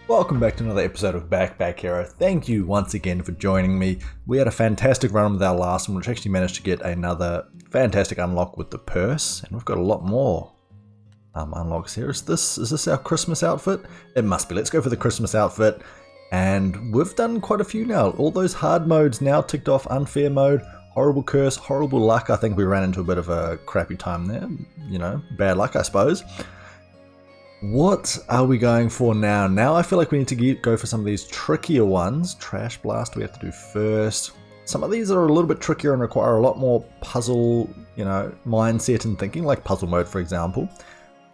Welcome back to another episode of Backpack Hero. Thank you once again for joining me. We had a fantastic run with our last one, which actually managed to get another fantastic unlock with the purse, and we've got a lot more unlocks here. Is this our Christmas outfit? It must be. Let's go for the Christmas outfit, and we've done quite a few now. All those hard modes now ticked off: unfair mode, horrible curse, horrible luck. I think we ran into a bit of a crappy time there. You know, bad luck, I suppose. What are we going for now? Now I feel like we need to go for some of these trickier ones. Trash Blast we have to do first. Some of these are a little bit trickier and require a lot more puzzle, mindset and thinking, like puzzle mode, for example.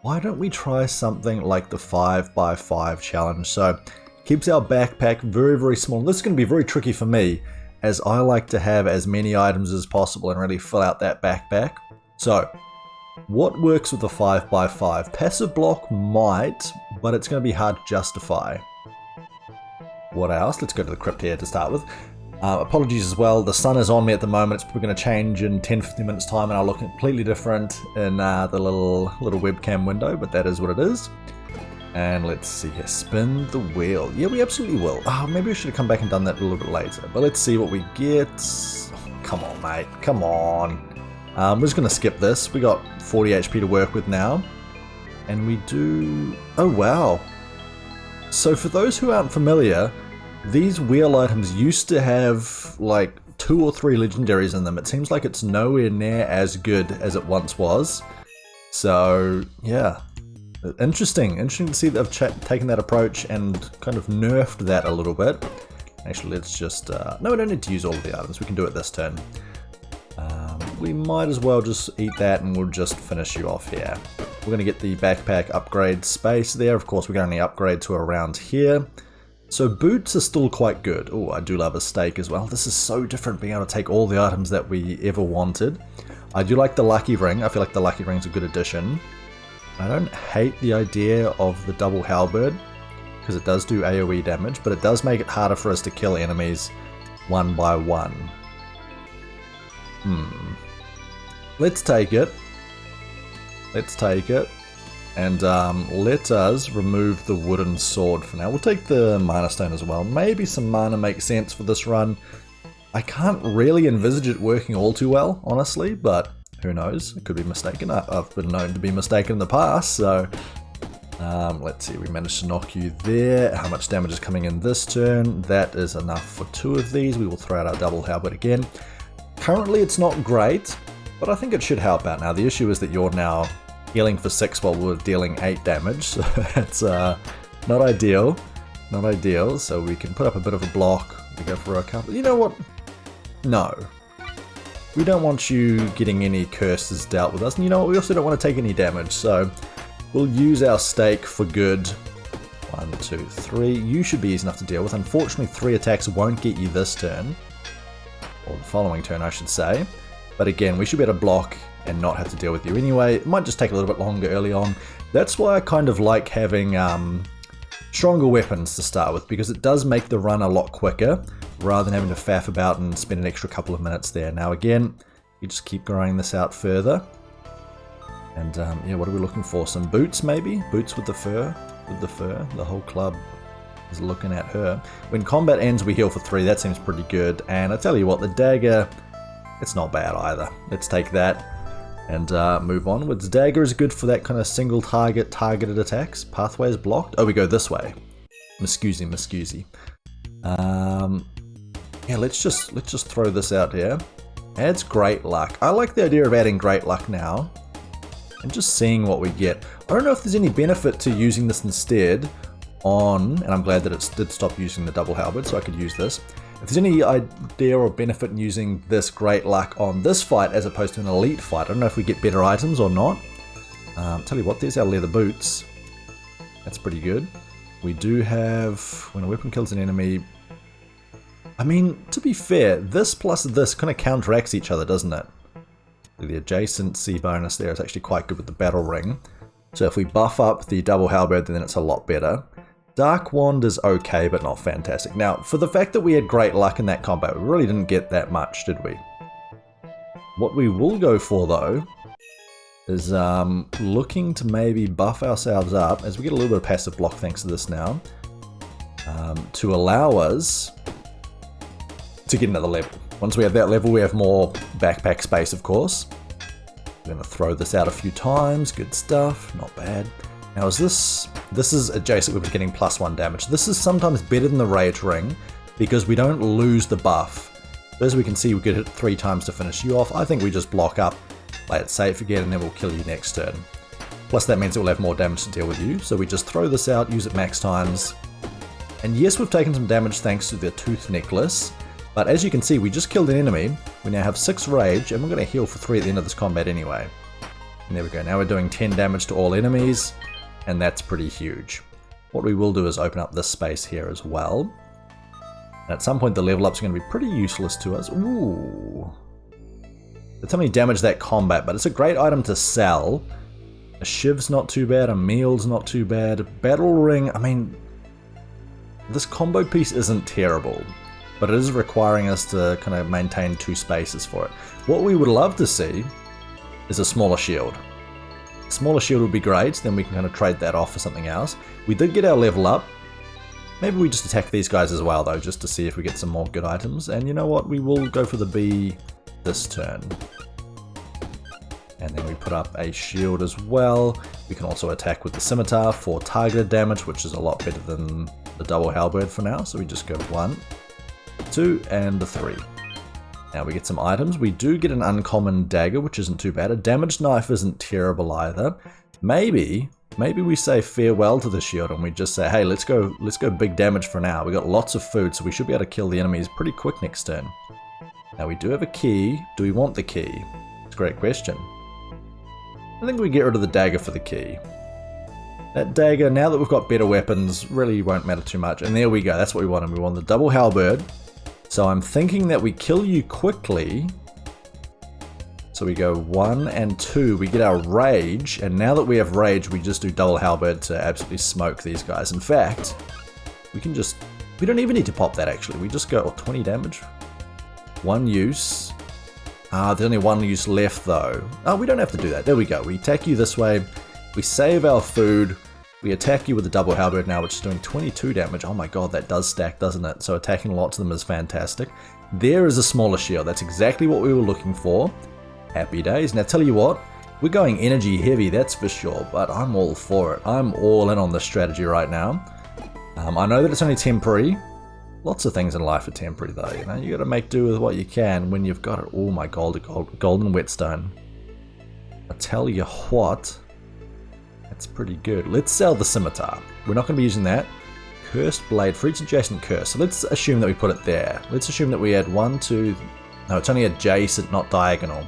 Why don't we try something like the 5x5 challenge? So, keeps our backpack very, very small. This is going to be very tricky for me, as I like to have as many items as possible and really fill out that backpack. So, what works with the 5x5? Passive block might, but it's going to be hard to justify. What else? Let's go to the crypt here to start with. Apologies as well, the sun is on me at the moment. It's probably going to change in 10-15 minutes time and I'll look completely different in the little webcam window, but that is what it is. And let's see here, spin the wheel. Yeah, we absolutely will. Oh, maybe we should have come back and done that a little bit later, but let's see what we get. Oh, come on, mate, come on. We're just going to skip this. We got 40 HP to work with now. And we do... Oh, wow. So for those who aren't familiar, these wheel items used to have like 2 or 3 legendaries in them. It seems like it's nowhere near as good as it once was. So, yeah. Interesting to see that they've taken that approach and kind of nerfed that a little bit. Actually, let's just... No, we don't need to use all of the items. We can do it this turn. We might as well just eat that and we'll just finish you off here. We're going to get the backpack upgrade space there. Of course, we can only upgrade to around here. So boots are still quite good. Oh, I do love a steak as well. This is so different, being able to take all the items that we ever wanted. I do like the lucky ring. I feel like the lucky ring's a good addition. I don't hate the idea of the double halberd, because it does do AoE damage, but it does make it harder for us to kill enemies one by one. Let's take it. Let's take it. And let us remove the wooden sword for now. We'll take the mana stone as well. Maybe some mana makes sense for this run. I can't really envisage it working all too well, honestly, but who knows? I could be mistaken. I've been known to be mistaken in the past, so... let's see, we managed to knock you there. How much damage is coming in this turn? That is enough for 2 of these. We will throw out our double halberd again. Currently it's not great, but I think it should help out now. The issue is that you're now healing for 6 while we're dealing 8 damage, so that's not ideal. Not ideal, so we can put up a bit of a block. We go for a couple. You know what? No. We don't want you getting any curses dealt with us, and you know what? We also don't want to take any damage, so we'll use our stake for good. 1, 2, 3. You should be easy enough to deal with. Unfortunately, 3 attacks won't get you this turn. Or the following turn, I should say. But again, we should be able to block and not have to deal with you anyway. It might just take a little bit longer early on. That's why I kind of like having stronger weapons to start with, because it does make the run a lot quicker, rather than having to faff about and spend an extra couple of minutes there. Now again, you just keep growing this out further. And yeah, what are we looking for? Some boots maybe? Boots with the fur? With the fur? The whole club is looking at her. When combat ends, we heal for 3. That seems pretty good. And I tell you what, the dagger, it's not bad either. Let's take that and move onwards. Dagger is good for that kind of single targeted attacks. Pathway is blocked. Oh, we go this way. Muscusi. Yeah, let's just throw this out here. Adds great luck. I like the idea of adding great luck now and just seeing what we get. I don't know if there's any benefit to using this instead on, and I'm glad that it did stop using the double halberd, so I could use this. If there's any idea or benefit in using this great luck on this fight as opposed to an elite fight, I don't know if we get better items or not. Tell you what, there's our leather boots. That's pretty good. We do have, when a weapon kills an enemy, I mean, to be fair, this plus this kind of counteracts each other, doesn't it? The adjacency bonus there is actually quite good with the battle ring. So if we buff up the double halberd, then it's a lot better. Dark Wand is okay, but not fantastic. Now, for the fact that we had great luck in that combat, we really didn't get that much, did we? What we will go for, though, is looking to maybe buff ourselves up, as we get a little bit of passive block thanks to this now. to allow us to get another level. Once we have that level, we have more backpack space, of course. I'm going to throw this out a few times. Good stuff. Not bad. Now, this is adjacent. We're getting +1 damage. This is sometimes better than the Rage Ring because we don't lose the buff. As we can see, we get hit 3 times to finish you off. I think we just block up, play it safe again, and then we'll kill you next turn. Plus, that means it will have more damage to deal with you. So we just throw this out, use it max times. And yes, we've taken some damage thanks to the Tooth Necklace. But as you can see, we just killed an enemy. We now have 6 rage, and we're going to heal for 3 at the end of this combat anyway. And there we go. Now we're doing 10 damage to all enemies, and that's pretty huge. What we will do is open up this space here as well. And at some point, the level ups are going to be pretty useless to us. Ooh. It's only damage that combat, but it's a great item to sell. A shiv's not too bad, a meal's not too bad. A battle ring, I mean, this combo piece isn't terrible, but it is requiring us to kind of maintain 2 spaces for it. What we would love to see is a smaller shield. A smaller shield would be great, then we can kind of trade that off for something else. We did get our level up. Maybe we just attack these guys as well though, just to see if we get some more good items. And you know what, we will go for the bee this turn. And then we put up a shield as well. We can also attack with the scimitar for targeted damage, which is a lot better than the double halberd for now. So we just go 1, 2, and 3. Now we get some items. We do get an uncommon dagger, which isn't too bad. A damaged knife isn't terrible either. Maybe we say farewell to the shield and we just say, hey, let's go big damage for now. We got lots of food, so we should be able to kill the enemies pretty quick next turn. Now we do have a key. Do we want the key? It's a great question. I think we get rid of the dagger for the key. That dagger, now that we've got better weapons, really won't matter too much. And there we go, that's what we wanted. We want the double halberd. So I'm thinking that we kill you quickly. So we go 1 and 2, we get our rage. And now that we have rage, we just do double halberd to absolutely smoke these guys. In fact, we don't even need to pop that actually. We just go 20 damage. 1 use. There's only 1 use left though. Oh, we don't have to do that. There we go. We attack you this way. We save our food. We attack you with the double halberd now, which is doing 22 damage. Oh my god, that does stack, doesn't it? So attacking lots of them is fantastic. There is a smaller shield. That's exactly what we were looking for. Happy days. Now tell you what, we're going energy heavy, that's for sure, but I'm all for it. I'm all in on this strategy right now. I know that it's only temporary. Lots of things in life are temporary though, you know, you gotta make do with what you can when you've got it. Oh my golden whetstone. I tell you what, that's pretty good. Let's sell the scimitar. We're not gonna be using that. Cursed blade for each adjacent curse. So let's assume that we put it there. Let's assume that we add 1, 2, no, it's only adjacent, not diagonal.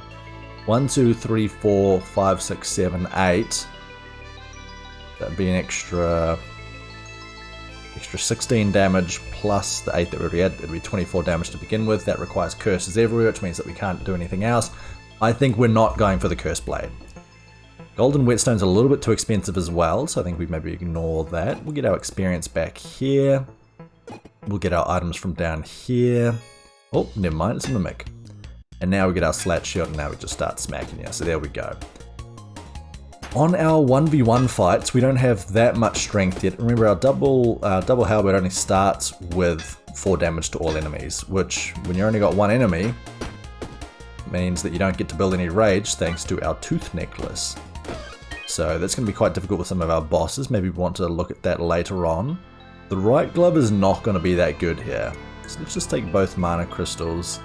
1, 2, 3, 4, 5, 6, 7, 8. That'd be an extra 16 damage plus the 8 that we already had. It'd be 24 damage to begin with. That requires curses everywhere, which means that we can't do anything else. I think we're not going for the cursed blade. Golden whetstone's a little bit too expensive as well, so I think we maybe ignore that. We'll get our experience back here. We'll get our items from down here. Oh, never mind, it's a mimic. And now we get our slat shield, and now we just start smacking you. So there we go. On our 1v1 fights, we don't have that much strength yet. Remember, our double halberd only starts with 4 damage to all enemies, which, when you only got 1 enemy, means that you don't get to build any rage thanks to our Tooth Necklace. So that's going to be quite difficult with some of our bosses. Maybe we want to look at that later on. The right glove is not going to be that good here. So let's just take both mana crystals.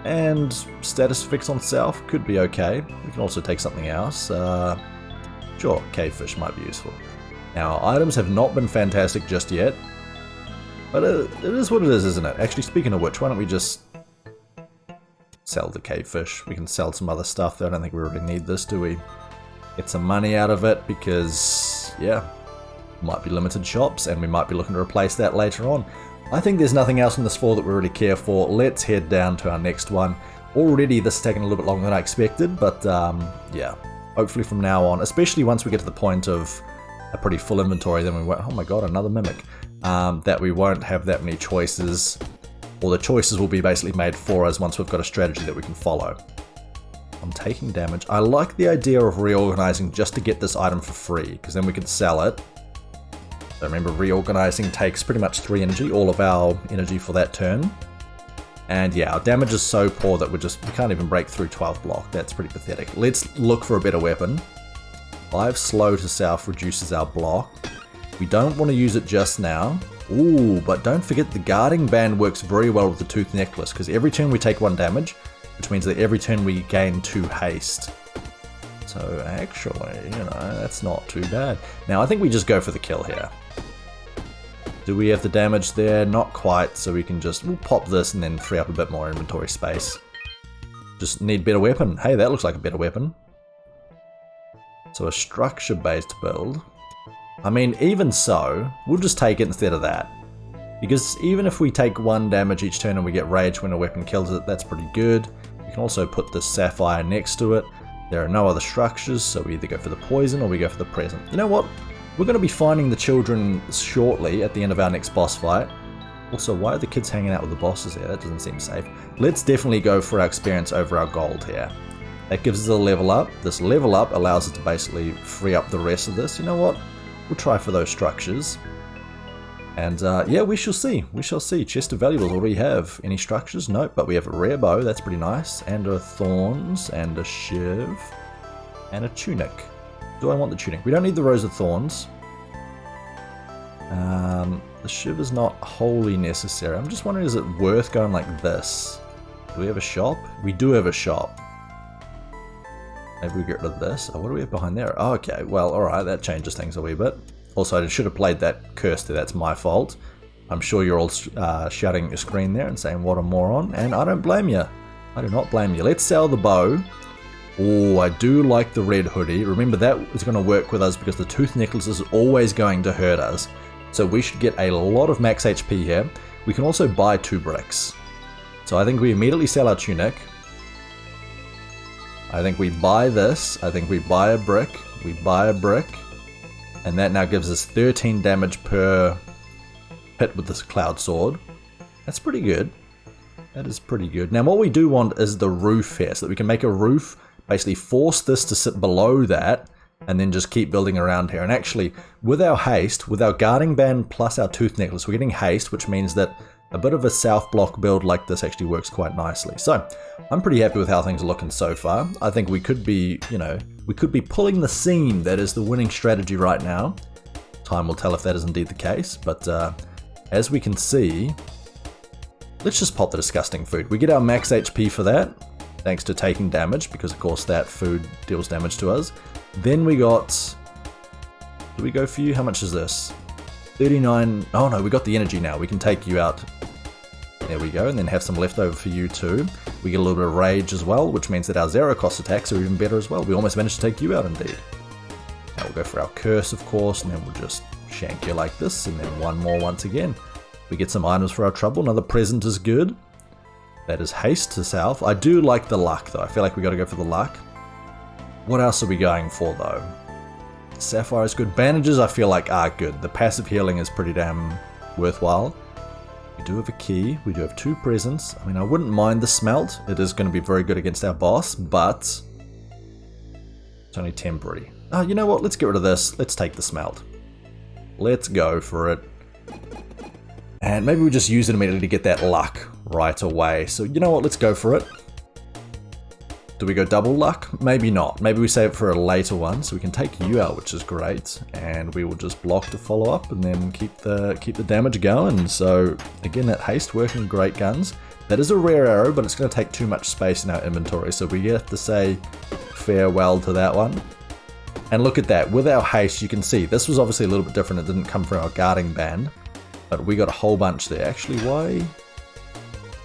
And status fix on self could be okay. We can also take something else. Sure, cavefish might be useful. Now, items have not been fantastic just yet. But it is what it is, isn't it? Actually, speaking of which, why don't we just sell the cavefish? We can sell some other stuff though. I don't think we really need this, do we? Get some money out of it because, yeah, might be limited shops and we might be looking to replace that later on. I think there's nothing else in this floor that we really care for. Let's head down to our next one. Already this is taking a little bit longer than I expected, but yeah, hopefully from now on, especially once we get to the point of a pretty full inventory, then we won't, oh my god, another mimic, that we won't have that many choices, or the choices will be basically made for us once we've got a strategy that we can follow. I'm taking damage. I like the idea of reorganizing just to get this item for free, because then we can sell it. So remember, reorganizing takes pretty much 3 energy, all of our energy for that turn. And yeah, our damage is so poor that we can't even break through 12 block. That's pretty pathetic. Let's look for a better weapon. 5 slow to south reduces our block. We don't want to use it just now. Ooh, but don't forget the guarding band works very well with the tooth necklace, because every turn we take 1 damage, which means that every turn we gain 2 haste. So actually, that's not too bad. Now I think we just go for the kill here. Do we have the damage there? Not quite, so we'll pop this and then free up a bit more inventory space. Just need better weapon. Hey, that looks like a better weapon. So a structure-based build. I mean, even so, we'll just take it instead of that. Because even if we take 1 damage each turn and we get rage when a weapon kills it, that's pretty good. You can also put the sapphire next to it. There are no other structures, so we either go for the poison or we go for the present. You know what? We're going to be finding the children shortly at the end of our next boss fight. Also, why are the kids hanging out with the bosses here? That doesn't seem safe. Let's definitely go for our experience over our gold here. That gives us a level up. This level up allows us to basically free up the rest of this. You know what? We'll try for those structures. And yeah, we shall see. We shall see. Chest of valuables. What do we have? Any structures? Nope, but we have a rare bow. That's pretty nice. And a thorns, and a shiv, and a tunic. Do I want the tunic? We don't need the rose of thorns. The shiv is not wholly necessary. I'm just wondering, is it worth going like this? Do we have a shop? We do have a shop. Maybe we get rid of this. Oh, what do we have behind there? Oh, okay, well, alright, that changes things a wee bit. Also, I should have played that curse there, that's my fault. I'm sure you're all shouting at your screen there and saying, what a moron, and I don't blame you. I do not blame you. Let's sell the bow. Oh, I do like the red hoodie. Remember, that is going to work with us because the tooth necklace is always going to hurt us. So we should get a lot of max HP here. We can also buy 2 bricks. So I think we immediately sell our tunic. I think we buy this. I think we buy a brick. We buy a brick. And that now gives us 13 damage per hit with this cloud sword. That's pretty good. That is pretty good. Now what we do want is the roof here, so that we can make a roof, basically force this to sit below that, and then just keep building around here. And actually, with our haste, with our guarding band plus our tooth necklace, we're getting haste, which means that a bit of a south block build like this actually works quite nicely. So, I'm pretty happy with how things are looking so far. I think we could be, we could be pulling the seam that is the winning strategy right now. Time will tell if that is indeed the case, but as we can see, let's just pop the disgusting food. We get our max HP for that, thanks to taking damage, because of course that food deals damage to us. Then we got, do we go for you? How much is this? 39, oh no, we got the energy now. We can take you out. There we go, and then have some left over for you too. We get a little bit of rage as well, which means that our zero cost attacks are even better as well. We almost managed to take you out indeed. Now we'll go for our curse, of course, and then we'll just shank you like this, and then one more once again. We get some items for our trouble. Another present is good. That is haste to south. I do like the luck though. I feel like we got to go for the luck. What else are we going for though? Sapphire is good. Bandages I feel like are good. The passive healing is pretty damn worthwhile. We do have a key. We do have 2 presents. I mean, I wouldn't mind the smelt. It is going to be very good against our boss, but it's only temporary. Oh, you know what? Let's get rid of this. Let's take the smelt. Let's go for it. And maybe we just use it immediately to get that luck right away. So you know what? Let's go for it. Do we go double luck? Maybe not. Maybe we save it for a later one, so we can take you out, which is great. And we will just block to follow up and then keep the damage going. So again, that haste working, great guns. That is a rare arrow, but it's going to take too much space in our inventory, so we have to say farewell to that one. And look at that, with our haste, you can see this was obviously a little bit different. It didn't come from our guarding band, but we got a whole bunch there. Actually, why?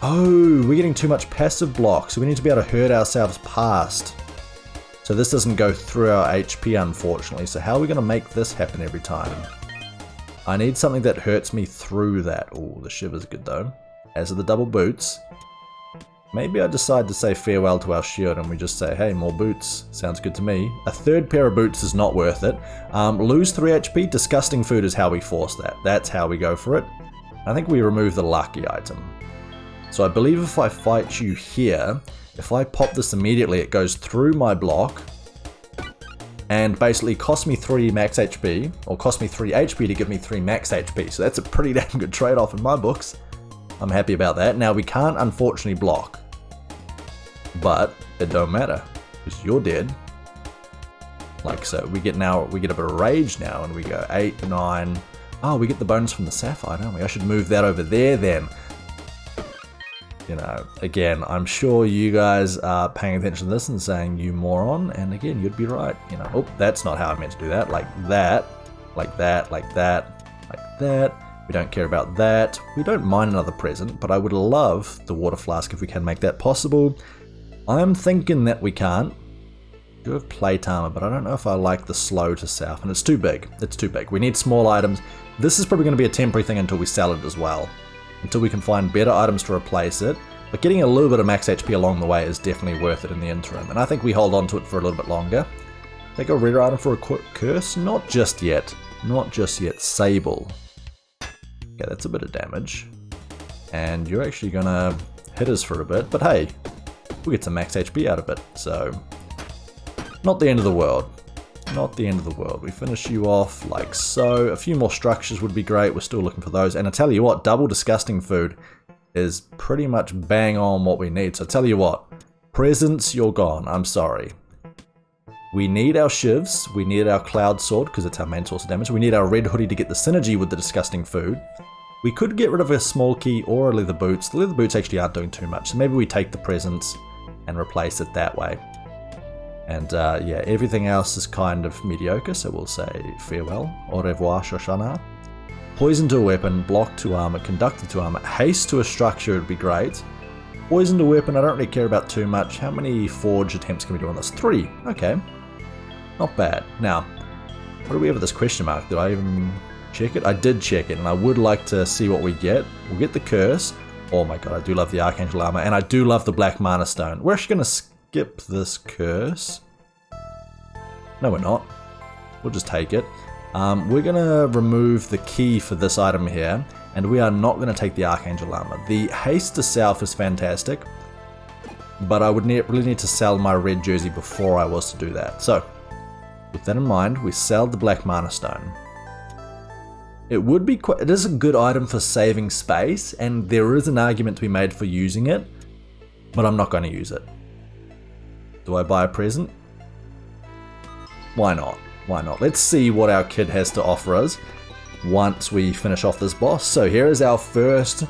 Oh, we're getting too much passive block, so we need to be able to hurt ourselves past. So this doesn't go through our HP, unfortunately. So how are we going to make this happen every time? I need something that hurts me through that. Oh, the shiver's good though. As are the double boots. Maybe I decide to say farewell to our shield and we just say, hey, more boots. Sounds good to me. A 3rd pair of boots is not worth it. Lose 3 HP. Disgusting food is how we force that. That's how we go for it. I think we remove the lucky item. So I believe if I fight you here, if I pop this immediately, it goes through my block. and basically cost me 3 max HP, or cost me 3 HP to give me 3 max HP. So that's a pretty damn good trade-off in my books. I'm happy about that. Now we can't unfortunately block, but it don't matter because you're dead. Like so, we get a bit of rage now, and we go 8, 9. Oh, we get the bonus from the sapphire, don't we? I should move that over there then. You know, again, I'm sure you guys are paying attention to this and saying, you moron, and again, you'd be right. You know, oh, that's not how I meant to do that. Like that, like that, like that, like that. We don't care about that. We don't mind another present, but I would love the water flask if we can make that possible. I'm thinking that we can't. We do have plate armor, but I don't know if I like the slow to south, and it's too big. It's too big. We need small items. This is probably going to be a temporary thing until we sell it as well. Until we can find better items to replace it. But getting a little bit of max HP along the way is definitely worth it in the interim. And I think we hold on to it for a little bit longer. Take a rare item for a quick curse? Not just yet. Not just yet. Sable. Okay, that's a bit of damage. And you're actually going to hit us for a bit. But hey, we get some max HP out of it. So, not the end of the world. Not the end of the world. We finish you off like so. A few more structures would be great. We're still looking for those. And I tell you what, double disgusting food is pretty much bang on what we need. So I tell you what, presents, you're gone. I'm sorry. We need our shivs. We need our cloud sword because it's our main source of damage. We need our red hoodie to get the synergy with the disgusting food. We could get rid of a small key or a leather boots. The leather boots actually aren't doing too much. So maybe we take the presents and replace it that way. And yeah, everything else is kind of mediocre, so we'll say farewell. Au revoir, Shoshana. Poison to a weapon, block to armor, conductor to armor, haste to a structure would be great. Poison to weapon, I don't really care about too much. How many forge attempts can we do on this? 3. Okay. Not bad. Now, what do we have with this question mark? Did I even check it? I did check it, and I would like to see what we get. We'll get the curse. Oh my god, I do love the Archangel armor, and I do love the Black Mana Stone. We're actually going to skip this curse. No, we're not. We'll just take it. We're going to remove the key for this item here, and we are not going to take the Archangel armor. The haste to south is fantastic, but I would really need to sell my red jersey before I was to do that. So, with that in mind, we sell the Black Mana Stone. It would be it is a good item for saving space, and there is an argument to be made for using it, but I'm not going to use it. Do I buy a present? Why not? Why not? Let's see what our kid has to offer us once we finish off this boss. So here is our first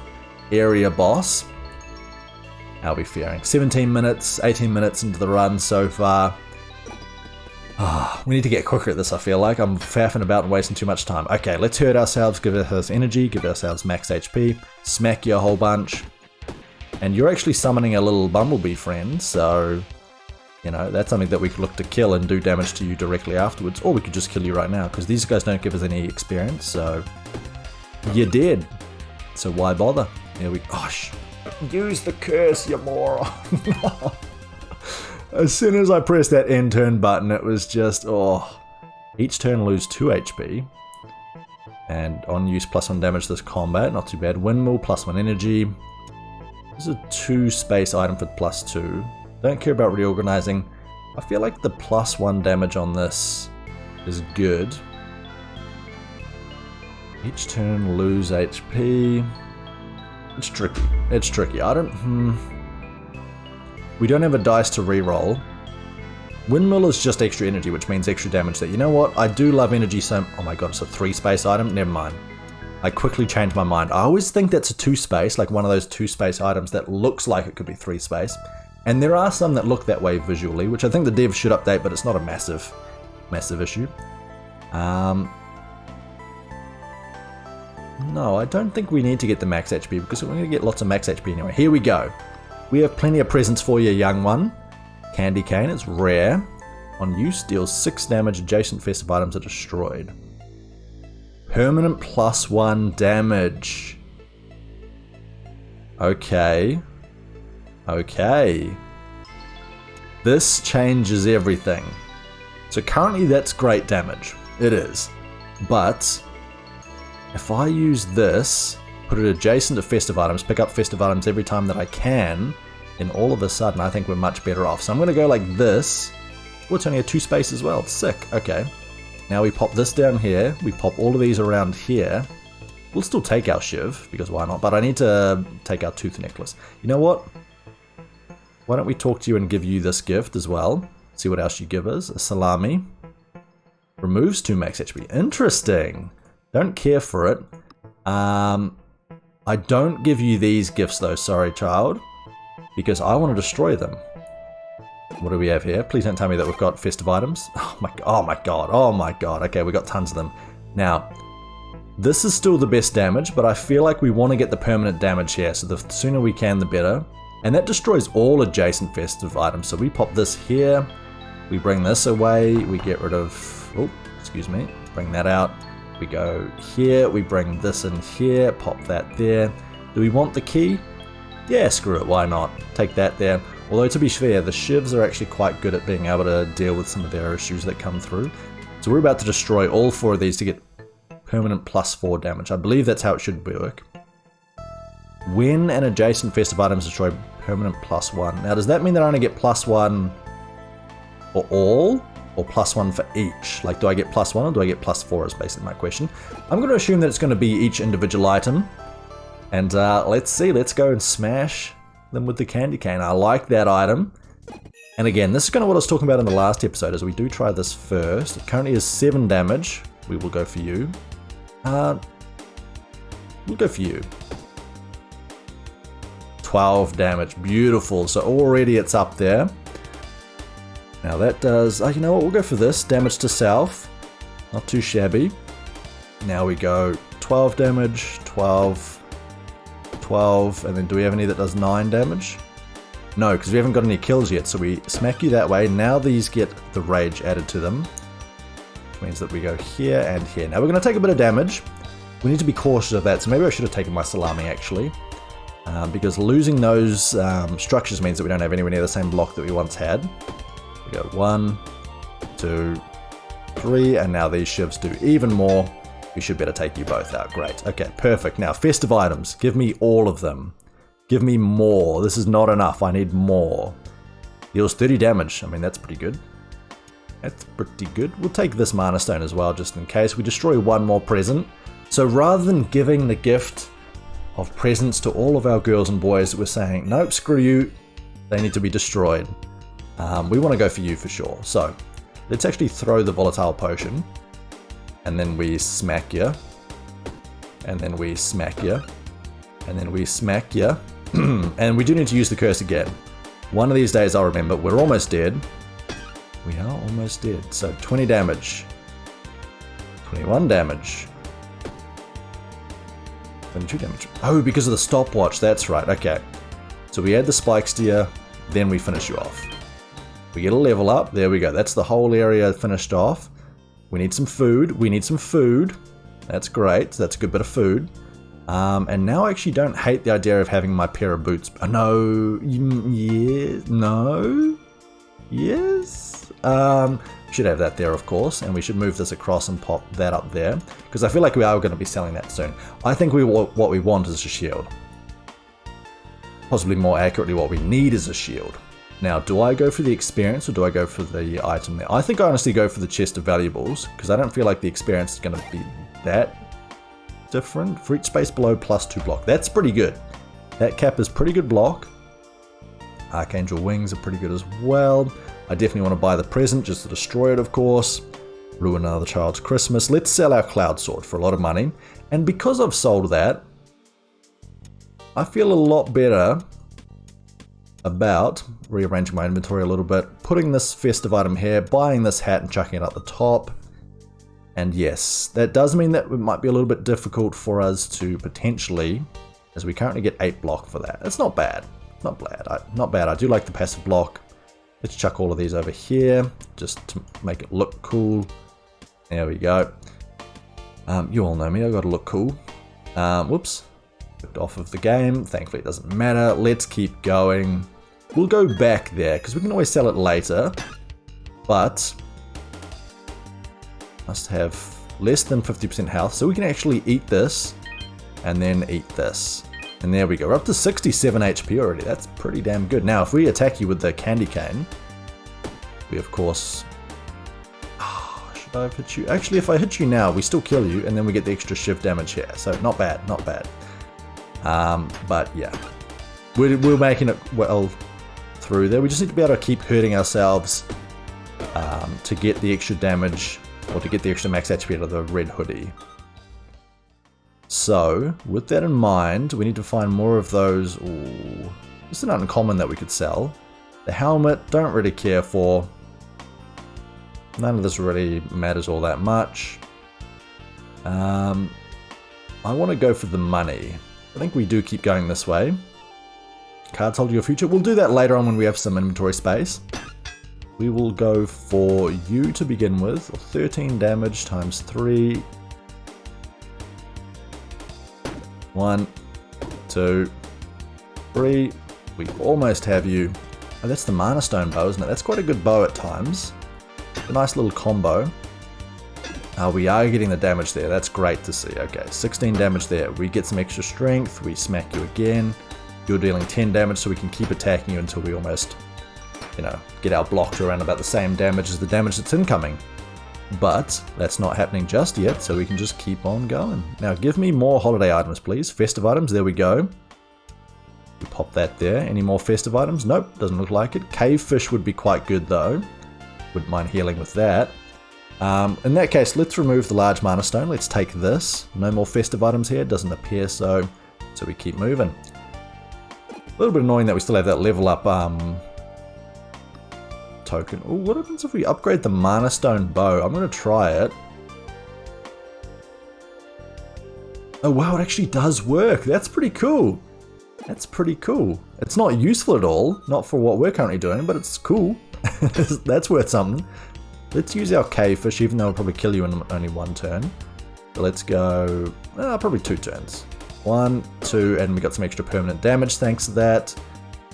area boss. How are we faring? 17 minutes, 18 minutes into the run so far. We need to get quicker at this, I feel like. I'm faffing about and wasting too much time. Okay, let's hurt ourselves, give ourselves energy, give ourselves max HP, smack you a whole bunch. And you're actually summoning a little bumblebee friend, so... You know, that's something that we could look to kill and do damage to you directly afterwards. Or we could just kill you right now, because these guys don't give us any experience, so... You're dead. So why bother? Here we... Gosh. Use the curse, you moron. As soon as I pressed that end turn button, it was just... Oh. Each turn lose 2 HP. And on use +1 damage this combat. Not too bad. Windmill +1 energy. This is a 2 space item for +2. Don't care about reorganizing. I feel like the +1 damage on this is good. Each turn lose HP. It's tricky. It's tricky. I don't... We don't have a dice to reroll. Windmill is just extra energy, which means extra damage there. You know what? I do love energy so... Oh my god, it's a 3 space item? Never mind. I quickly changed my mind. I always think that's a 2 space, like one of those 2 space items that looks like it could be 3 space. And there are some that look that way visually, which I think the devs should update, but it's not a massive issue. No, I don't think we need to get the max HP, because we're going to get lots of max HP anyway. Here we go. We have plenty of presents for you, young one. Candy Cane, it's rare. On use, deals 6 damage, adjacent festive items are destroyed. Permanent +1 damage. Okay. Okay. This changes everything. So currently that's great damage. It is. But if I use this, put it adjacent to festive items, pick up festive items every time that I can, then all of a sudden I think we're much better off. So I'm going to go like this, Oh, it's only a 2 space as well. Sick. Okay. Now we pop this down here. We pop all of these around here. We'll still take our Shiv, because why not? But I need to take our tooth necklace. You know what? Why don't we talk to you and give you this gift as well? See what else you give us. A salami. Removes 2 max HP. Interesting. Don't care for it. I don't give you these gifts though, sorry child. Because I want to destroy them. What do we have here? Please don't tell me that we've got festive items. Oh my god, oh my god. Okay, we got tons of them. Now, this is still the best damage, but I feel like we want to get the permanent damage here, so the sooner we can, the better. And that destroys all adjacent festive items. So we pop this here, we bring this away, we get rid of, oh, excuse me, bring that out. We go here, we bring this in here, pop that there. Do we want the key? Yeah, screw it, why not? Take that there. Although to be fair, the Shivs are actually quite good at being able to deal with some of their issues that come through. So we're about to destroy all 4 of these to get permanent +4 damage. I believe that's how it should work. When an adjacent festive item is destroyed, permanent +1. Now does that mean that I only get +1 for all? Or +1 for each? Like, do I get +1 or do I get +4 is basically my question. I'm going to assume that it's going to be each individual item. And let's see, let's go and smash them with the candy cane. I like that item. And again, this is kind of what I was talking about in the last episode, as we do try this first. It currently is 7 damage. We will go for you. We'll go for you. 12 damage, beautiful. So already it's up there. Now that does, you know what, we'll go for this. Damage to self, not too shabby. Now we go 12 damage, 12, 12, and then do we have any that does 9 damage? No, because we haven't got any kills yet, so we smack you that way. Now these get the rage added to them, which means that we go here and here. Now we're going to take a bit of damage. We need to be cautious of that, so maybe I should have taken my salami actually. Because losing those structures means that we don't have anywhere near the same block that we once had. We go 1, 2, 3, and now these Shivs do even more. We should better take you both out. Great. Okay, perfect. Now, festive items. Give me all of them. Give me more. This is not enough. I need more. Deals 30 damage. I mean, that's pretty good. That's pretty good. We'll take this Mana Stone as well, just in case. We destroy one more present. So rather than giving the gift of presents to all of our girls and boys, we're saying, nope, screw you. They need to be destroyed. We want to go for you for sure. So let's actually throw the volatile potion, and then we smack you, and then we smack you, and then we smack you. And we do need to use the curse again. One of these days I'll remember. We're almost dead. We are almost dead. So 20 damage, 21 damage, 22 damage. Oh, because of the stopwatch. That's right. Okay. So we add the spikes to you, then we finish you off. We get a level up. There we go. That's the whole area finished off. We need some food. We need some food. That's great. That's a good bit of food. And now I actually don't hate the idea of having my pair of boots. No. Yeah. No. Yes. Should have that there, of course. And we should move this across and pop that up there, because I feel like we are going to be selling that soon. I think what we want is a shield. Possibly more accurately, what we need is a shield. Now, do I go for the experience or do I go for the item there? I think I honestly go for the chest of valuables, because I don't feel like the experience is going to be that different. For each space below, +2 block. That's pretty good. That cap is pretty good block. Archangel wings are pretty good as well. I definitely want to buy the present just to destroy it, of course. Ruin another child's Christmas. Let's sell our cloud sword for a lot of money. And because I've sold that, I feel a lot better about rearranging my inventory a little bit, putting this festive item here, buying this hat and chucking it up the top. And yes, that does mean that it might be a little bit difficult for us to potentially, as we currently get 8 block for that. It's not bad. Not bad. Not bad. I do like the passive block. Let's chuck all of these over here just to make it look cool. There we go. You all know me. I got to look cool. Whoops. Clicked off of the game. Thankfully, it doesn't matter. Let's keep going. We'll go back there because we can always sell it later. But must have less than 50% health, so we can actually eat this and then eat this. And there we go. We're up to 67 HP already. That's pretty damn good. Now, if we attack you with the candy cane, We, of course... should I have hit you? Actually, if I hit you now, we still kill you, and then we get the extra shiv damage here. So, not bad, not bad. But, yeah. We're making it well through there. We just need to be able to keep hurting ourselves to get the extra damage, or to get the extra max HP out of the red hoodie. So, with that in mind, we need to find more of those. Ooh, this is an uncommon that we could sell. The helmet, don't really care for. None of this really matters all that much. I want to go for the money. I think we do keep going this way. Cards hold your future. We'll do that later on when we have some inventory space. We will go for you to begin with. 13 damage times 3. 1, 2, 3. We almost have you. Oh, that's the Mana Stone bow, isn't it? That's quite a good bow at times. A nice little combo. We are getting the damage there. That's great to see. Okay, 16 damage there. We get some extra strength. We smack you again. You're dealing 10 damage, so we can keep attacking you until we almost, get our block to around about the same damage as the damage that's incoming. But that's not happening just yet, so we can just keep on going. Now give me more holiday items, please. Festive items, there we go. We pop that there. Any more festive items? Nope, doesn't look like it. Cave fish would be quite good though. Wouldn't mind healing with that. In that case, let's remove the large mana stone. Let's take this. No more festive items here, doesn't appear so we keep moving. A little bit annoying that we still have that level up token. Ooh, what happens if we upgrade the Mana Stone bow? I'm going to try it. Oh wow, it actually does work. That's pretty cool. That's pretty cool. It's not useful at all, not for what we're currently doing, but it's cool. That's worth something. Let's use our cave fish, even though it'll probably kill you in only one turn. So let's go, probably 2 turns. 1, 2, and we got some extra permanent damage thanks to that.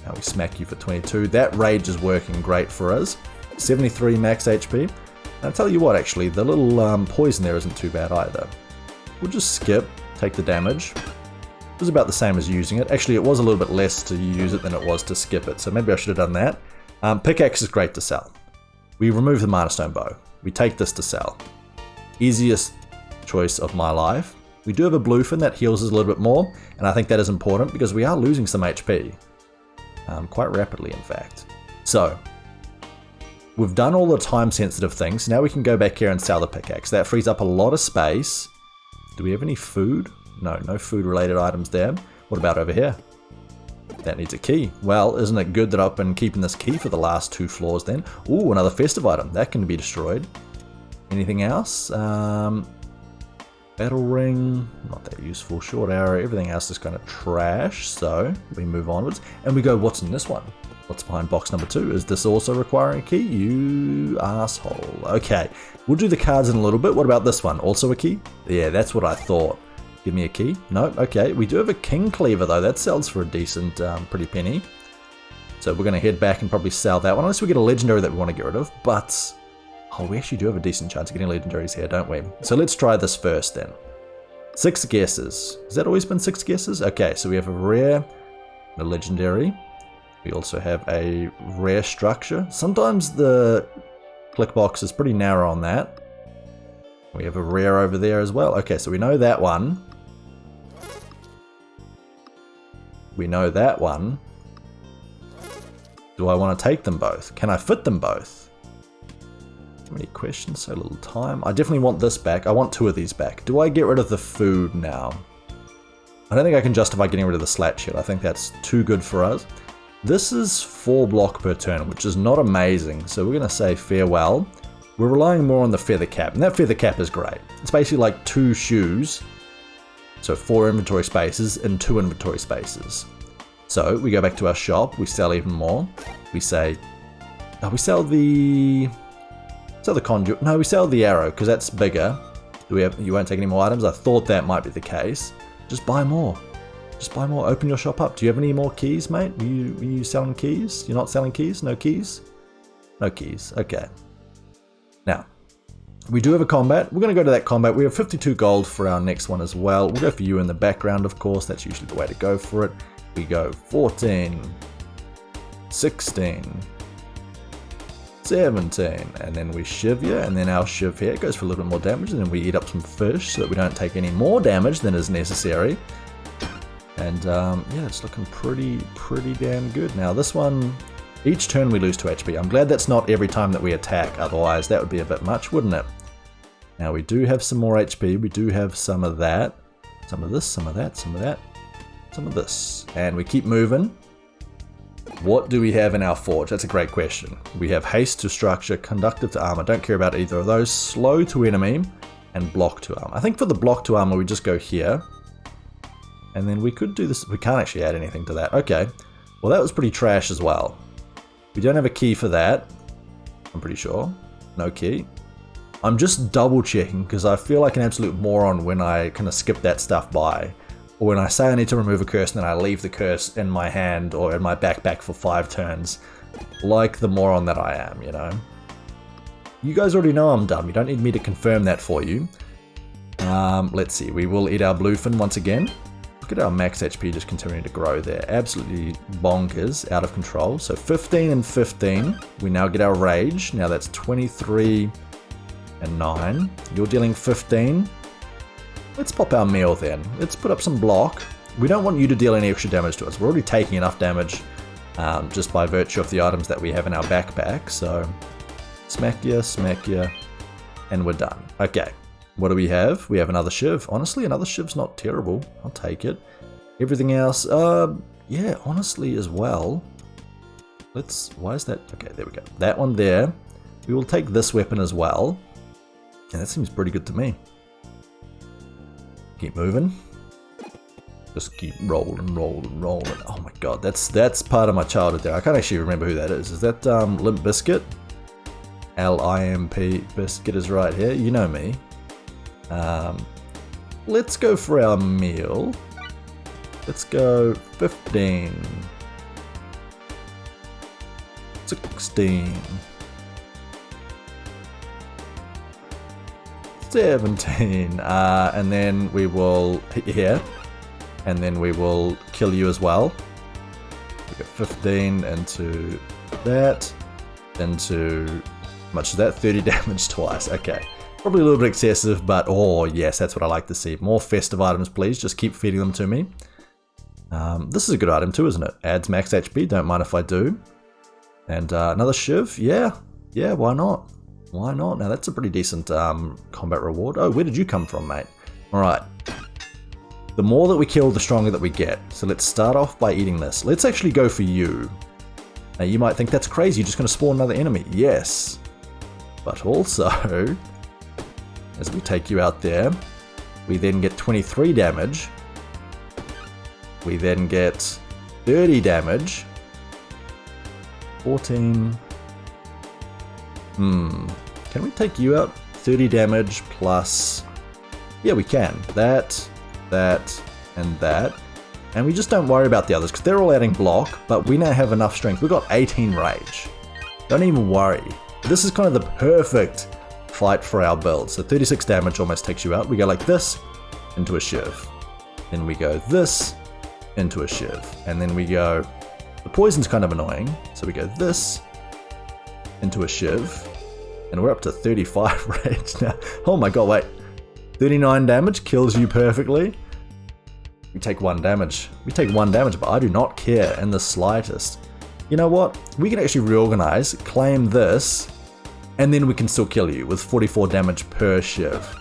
Now we smack you for 22. That rage is working great for us. 73 max HP. And I'll tell you what, actually, the little poison there isn't too bad either. We'll just skip, take the damage. It was about the same as using it. Actually, it was a little bit less to use it than it was to skip it, so maybe I should have done that. Pickaxe is great to sell. We remove the Mana Stone bow. We take this to sell. Easiest choice of my life. We do have a bluefin that heals us a little bit more, and I think that is important because we are losing some HP. Quite rapidly, in fact. So, we've done all the time-sensitive things. Now we can go back here and sell the pickaxe. That frees up a lot of space. Do we have any food? No, no food-related items there. What about over here? That needs a key. Well, isn't it good that I've been keeping this key for the last 2 floors then? Ooh, another festive item. That can be destroyed. Anything else? Battle ring, not that useful. Short arrow, everything else is kind of trash. So we move onwards and we go, what's in this one? What's behind box number 2? Is this also requiring a key? You asshole. Okay, we'll do the cards in a little bit. What about this one? Also a key? Yeah, that's what I thought. Give me a key? No, okay. We do have a king cleaver though. That sells for a decent, pretty penny. So we're going to head back and probably sell that one, unless we get a legendary that we want to get rid of. But oh, we actually do have a decent chance of getting legendaries here, don't we? So let's try this first then. 6 guesses. Has that always been 6 guesses? Okay, so we have a rare and a legendary. We also have a rare structure. Sometimes the click box is pretty narrow on that. We have a rare over there as well. Okay, so we know that one. We know that one. Do I want to take them both? Can I fit them both? Many questions, so little time. I definitely want this back. I want 2 of these back. Do I get rid of the food now? I don't think I can justify getting rid of the slat shit. I think that's too good for us. This is 4 block per turn, which is not amazing. So we're going to say farewell. We're relying more on the feather cap, and that feather cap is great. It's basically like 2 shoes. So 4 inventory spaces and 2 inventory spaces. So we go back to our shop. We sell even more. We say, we sell the conduit. No, we sell the arrow because that's bigger. You won't take any more items? I thought that might be the case. Just buy more. Just buy more. Open your shop up. Do you have any more keys, mate? Were you selling keys? You're not selling keys? No keys? No keys. Okay. Now, we do have a combat. We're going to go to that combat. We have 52 gold for our next one as well. We'll go for you in the background, of course. That's usually the way to go for it. We go 14, 16, 17. And then we shiv you, and then our shiv here goes for a little bit more damage, and then we eat up some fish so that we don't take any more damage than is necessary. And yeah, it's looking pretty damn good. Now this one, each turn we lose 2 HP. I'm glad that's not every time that we attack, otherwise that would be a bit much, wouldn't it? Now we do have some more HP, we do have some of that, some of this, some of that, some of that, some of this. And we keep moving. What do we have in our forge? That's a great question. We have haste to structure, conductive to armor. Don't care about either of those. Slow to enemy, and block to armor. I think for the block to armor we just go here. And then we could do this. We can't actually add anything to that. Okay. Well, that was pretty trash as well. We don't have a key for that. I'm pretty sure. No key. I'm just double checking because I feel like an absolute moron when I kind of skip that stuff by. Or when I say I need to remove a curse and then I leave the curse in my hand or in my backpack for 5 turns. Like the moron that I am, you know. You guys already know I'm dumb. You don't need me to confirm that for you. Let's see. We will eat our bluefin once again. Look at our max HP just continuing to grow there. Absolutely bonkers, out of control. So 15 and 15. We now get our rage. Now that's 23 and 9. You're dealing 15. Let's pop our meal then. Let's put up some block. We don't want you to deal any extra damage to us. We're already taking enough damage just by virtue of the items that we have in our backpack. So smack ya, and we're done. Okay. What do we have? We have another shiv. Honestly, another shiv's not terrible. I'll take it. Everything else, yeah, honestly as well. Why is that? Okay, there we go. That one there. We will take this weapon as well. And that seems pretty good to me. Keep moving. Just keep rolling. Oh my god, that's part of my childhood there. I can't actually remember who that is. Is that Limp Bizkit? L-I-M-P Biscuit is right here. You know me. Let's go for our meal. Let's go 15. 16. 17. And then we will hit you here. And then we will kill you as well. We get 15 into that. Into, how much is that? 30 damage twice. Okay. Probably a little bit excessive, but oh yes, that's what I like to see. More festive items, please. Just keep feeding them to me. This is a good item too, isn't it? Adds max HP, don't mind if I do. And another shiv, yeah, why not? Why not? Now that's a pretty decent combat reward. Oh, where did you come from, mate? Alright. The more that we kill, the stronger that we get. So let's start off by eating this. Let's actually go for you. Now you might think that's crazy, you're just going to spawn another enemy. Yes. But also, as we take you out there, we then get 23 damage. We then get 30 damage. 14. Can we take you out? 30 damage plus... Yeah, we can. That, and that. And we just don't worry about the others because they're all adding block, but we now have enough strength. We've got 18 rage. Don't even worry. This is kind of the perfect fight for our build. So 36 damage almost takes you out. We go like this into a shiv. Then we go this into a shiv. And then we go... The poison's kind of annoying. So we go this into a shiv. And we're up to 35 rage now. Oh my god, wait. 39 damage kills you perfectly. We take 1 damage. We take 1 damage, but I do not care in the slightest. You know what? We can actually reorganize, claim this, and then we can still kill you with 44 damage per shiv.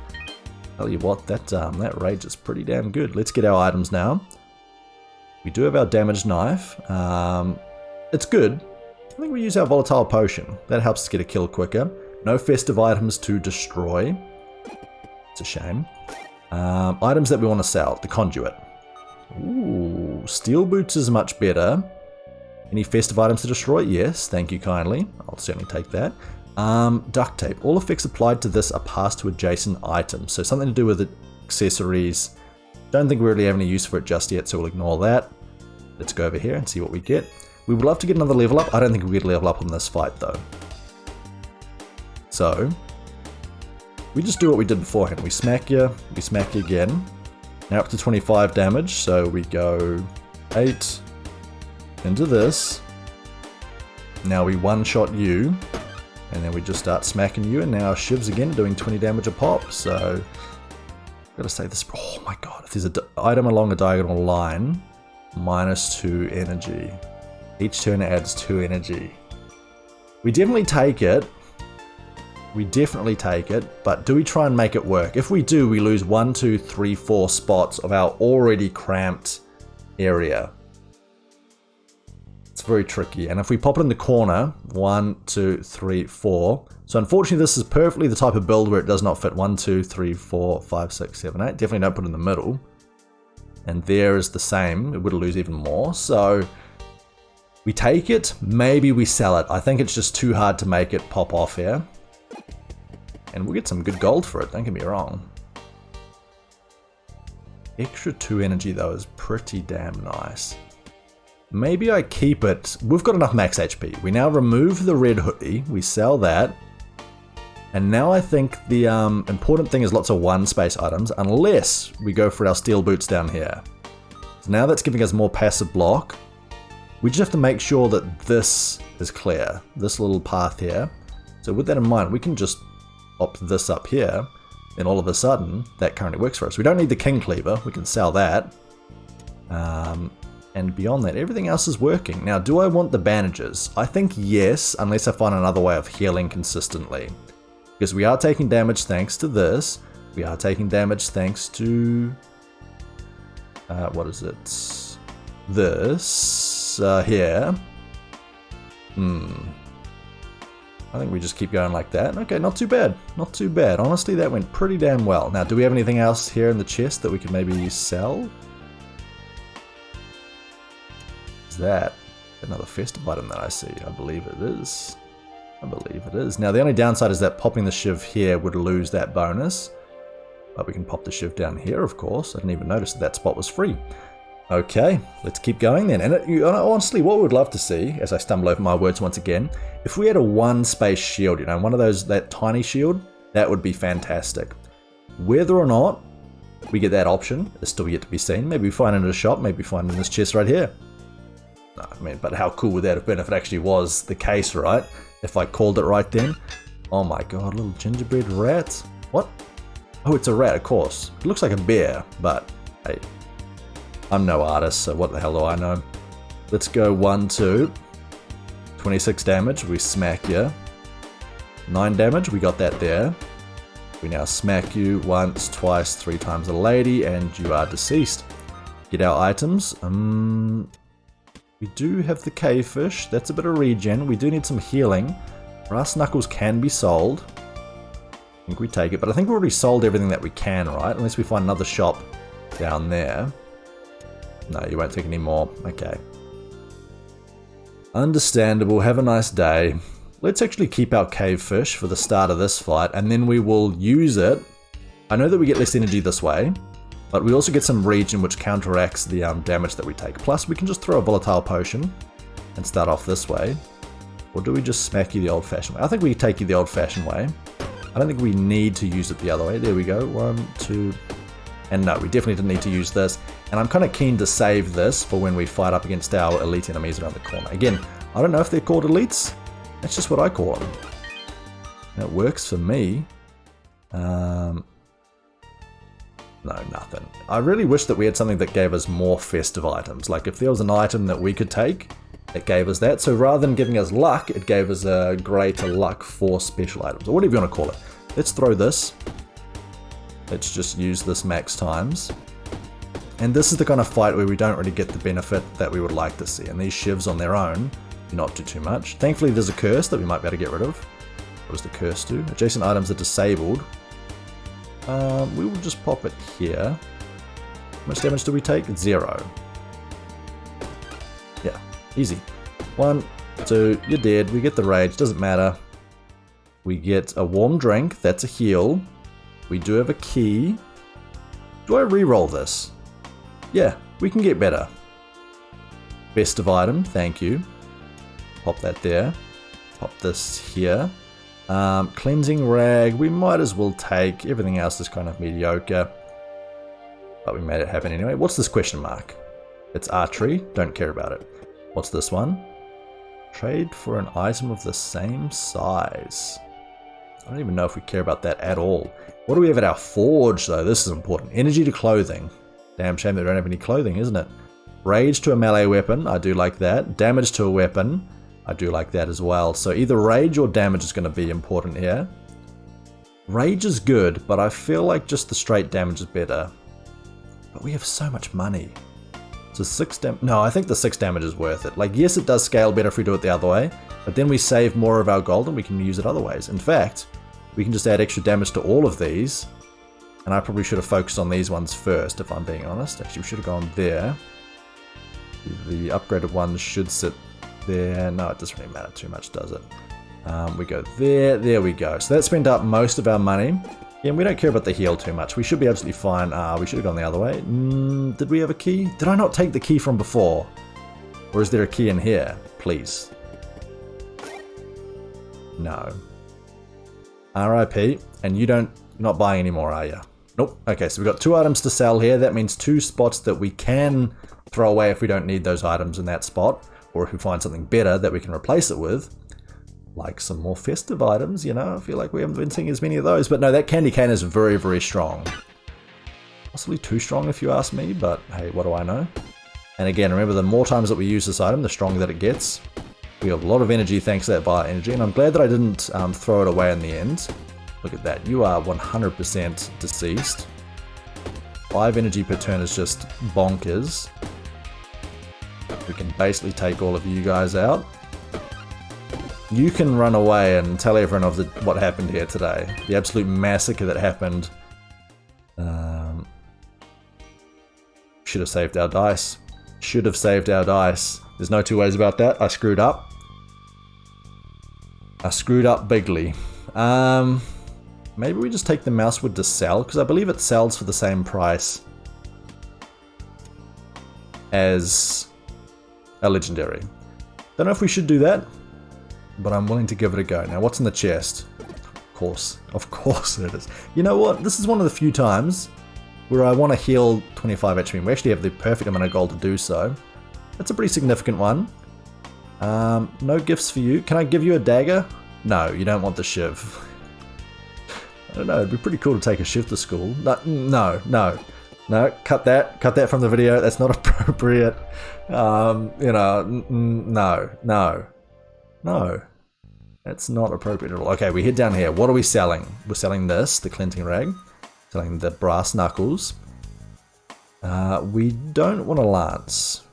Tell you what, that rage is pretty damn good. Let's get our items now. We do have our damaged knife. It's good. I think we use our volatile potion. That helps us get a kill quicker. No festive items to destroy. It's a shame. Items that we want to sell. The conduit. Ooh, steel boots is much better. Any festive items to destroy? Yes, thank you kindly. I'll certainly take that. Duct tape. All effects applied to this are passed to adjacent items. So something to do with accessories. Don't think we really have any use for it just yet, so we'll ignore that. Let's go over here and see what we get. We would love to get another level up. I don't think we could level up on this fight though. So, we just do what we did beforehand. We smack you again. Now up to 25 damage, so we go 8 into this. Now we one-shot you, And then we just start smacking you, and now our shivs again doing 20 damage a pop. So, gotta say this. Oh my god! If there's an item along a diagonal line, -2 energy. Each turn adds 2 energy. We definitely take it. We definitely take it, but do we try and make it work? If we do, we lose 1, 2, 3, 4 spots of our already cramped area. It's very tricky, and if we pop it in the corner, 1, 2, 3, 4. So unfortunately this is perfectly the type of build where it does not fit 1, 2, 3, 4, 5, 6, 7, 8. Definitely don't put it in the middle. And there is the same, it would lose even more. So we take it, maybe we sell it. I think it's just too hard to make it pop off here. And we'll get some good gold for it, don't get me wrong. Extra 2 energy though is pretty damn nice. Maybe I keep it. We've got enough max HP. We now remove the red hoodie, we sell that. And now I think the important thing is lots of 1 space items, unless we go for our steel boots down here. So now that's giving us more passive block. We just have to make sure that this is clear, this little path here. So with that in mind, we can just pop this up here, and all of a sudden, that currently works for us. We don't need the King Cleaver, we can sell that. And beyond that, everything else is working. Now, do I want the bandages? I think yes, unless I find another way of healing consistently. Because we are taking damage thanks to this. We are taking damage thanks to... what is it? This here. I think we just keep going like that. Okay, not too bad. Not too bad. Honestly, that went pretty damn well. Now, do we have anything else here in the chest that we could maybe sell? Is that another festive item that I see? I believe it is. I believe it is. Now, the only downside is that popping the shiv here would lose that bonus. But we can pop the shiv down here, of course. I didn't even notice that spot was free. Okay, let's keep going then. And honestly, what we would love to see, as I stumble over my words once again, if we had a 1 space shield, you know, one of those, that tiny shield, that would be fantastic. Whether or not we get that option is still yet to be seen. Maybe we find it in a shop, maybe we find it in this chest right here. No, I mean, but how cool would that have been if it actually was the case, right? If I called it right then. Oh my god, little gingerbread rat. What? Oh, it's a rat, of course. It looks like a bear, but hey. I'm no artist, so what the hell do I know? Let's go 1, 2. 26 damage, we smack you. 9 damage, we got that there. We now smack you once, twice, 3 times a lady, and you are deceased. Get our items. We do have the cave fish, that's a bit of regen. We do need some healing. Brass knuckles can be sold. I think we take it, but I think we already sold everything that we can, right? Unless we find another shop down there. No, you won't take any more. Okay. Understandable. Have a nice day. Let's actually keep our cave fish for the start of this fight, and then we will use it. I know that we get less energy this way, but we also get some regen which counteracts the damage that we take. Plus, we can just throw a volatile potion and start off this way. Or do we just smack you the old-fashioned way? I think we take you the old-fashioned way. I don't think we need to use it the other way. There we go. 1, 2... And no, we definitely didn't need to use this. And I'm kind of keen to save this for when we fight up against our elite enemies around the corner. Again, I don't know if they're called elites. That's just what I call them. And it works for me. No, nothing. I really wish that we had something that gave us more festive items. Like if there was an item that we could take, it gave us that. So rather than giving us luck, it gave us a greater luck for special items. Or whatever you want to call it. Let's throw this. Let's just use this max times. And this is the kind of fight where we don't really get the benefit that we would like to see. And these shivs on their own do not do too much. Thankfully there's a curse that we might be able to get rid of. What does the curse do? Adjacent items are disabled. We will just pop it here. How much damage do we take? 0. Yeah, easy. 1, 2, you're dead. We get the rage, doesn't matter. We get a warm drink, that's a heal. We do have a key. Do I re-roll this? Yeah, we can get better. Festive item, thank you. Pop that there. Pop this here. Cleansing rag, we might as well take. Everything else is kind of mediocre. But we made it happen anyway. What's this question mark? It's archery, don't care about it. What's this one? Trade for an item of the same size. I don't even know if we care about that at all. What do we have at our forge though? This is important. Energy to clothing. Damn shame they don't have any clothing, isn't it? Rage to a melee weapon. I do like that. Damage to a weapon. I do like that as well. So either rage or damage is going to be important here. Rage is good, but I feel like just the straight damage is better. But we have so much money. So 6 damage. No, I think the 6 damage is worth it. Like, yes, it does scale better if we do it the other way, but then we save more of our gold and we can use it other ways. In fact, we can just add extra damage to all of these. And I probably should have focused on these ones first, if I'm being honest. Actually, we should have gone there. The upgraded ones should sit there. No, it doesn't really matter too much, does it? We go there. There we go. So that spent up most of our money. Yeah, we don't care about the heal too much. We should be absolutely fine. We should have gone the other way. Did we have a key? Did I not take the key from before? Or is there a key in here? Please. No. RIP. And you're not buying any more, are you? Nope. Okay, so we've got 2 items to sell here. That means 2 spots that we can throw away if we don't need those items in that spot. Or if we find something better that we can replace it with. Like some more festive items, you know. I feel like we haven't been seeing as many of those. But no, that candy cane is very, very strong. Possibly too strong if you ask me, but hey, what do I know? And again, remember, the more times that we use this item, the stronger that it gets. We have a lot of energy thanks to that violet energy, and I'm glad that I didn't throw it away in the end. Look at that. You are 100% deceased. 5 energy per turn is just bonkers. We can basically take all of you guys out. You can run away and tell everyone of what happened here today. The absolute massacre that happened. Should have saved our dice. Should have saved our dice. There's no two ways about that. I screwed up. I screwed up bigly. Maybe we just take the mouse wood to sell, because I believe it sells for the same price as a legendary. Don't know if we should do that, but I'm willing to give it a go. Now, what's in the chest? Of course it is. You know what? This is one of the few times where I want to heal 25 HP. We actually have the perfect amount of gold to do so. That's a pretty significant one. No gifts for you. Can I give you a dagger? No, you don't want the shiv. I don't know, it'd be pretty cool to take a shiv to school. No, cut that from the video. That's not appropriate. You know, no. That's not appropriate at all. Okay, we head down here. What are we selling? We're selling this, the cleansing rag. Selling the brass knuckles. We don't want a lance.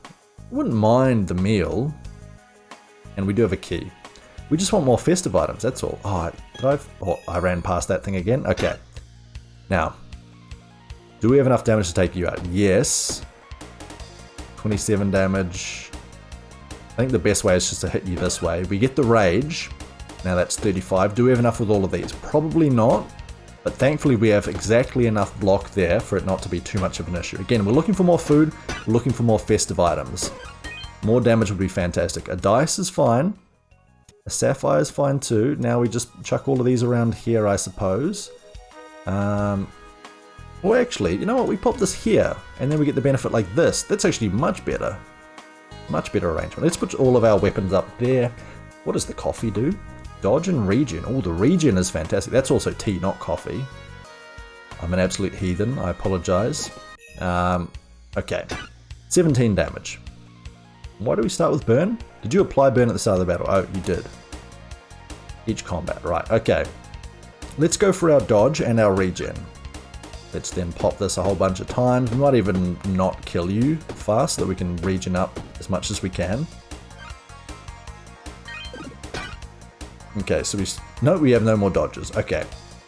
Wouldn't mind the meal. And we do have a key. We just want more festive items, that's all. Oh, I ran past that thing again? Okay. Now, do we have enough damage to take you out? Yes. 27 damage. I think the best way is just to hit you this way. We get the rage. Now that's 35. Do we have enough with all of these? Probably not. But thankfully we have exactly enough block there for it not to be too much of an issue. Again, we're looking for more food. We're looking for more festive items. More damage would be fantastic. A dice is fine. A sapphire is fine too. Now we just chuck all of these around here, I suppose. Well, actually, you know what? We pop this here, and then we get the benefit like this. That's actually much better. Much better arrangement. Let's put all of our weapons up there. What does the coffee do? Dodge and regen. Oh, the regen is fantastic. That's also tea, not coffee. I'm an absolute heathen. I apologize. Okay. 17 damage. Why do we start with burn? Did you apply burn at the start of the battle? Oh, you did. Each combat, right. Okay. Let's go for our dodge and our regen. Let's then pop this a whole bunch of times. We might even not kill you fast so that we can regen up as much as we can. Okay, so we have no more dodges. Okay.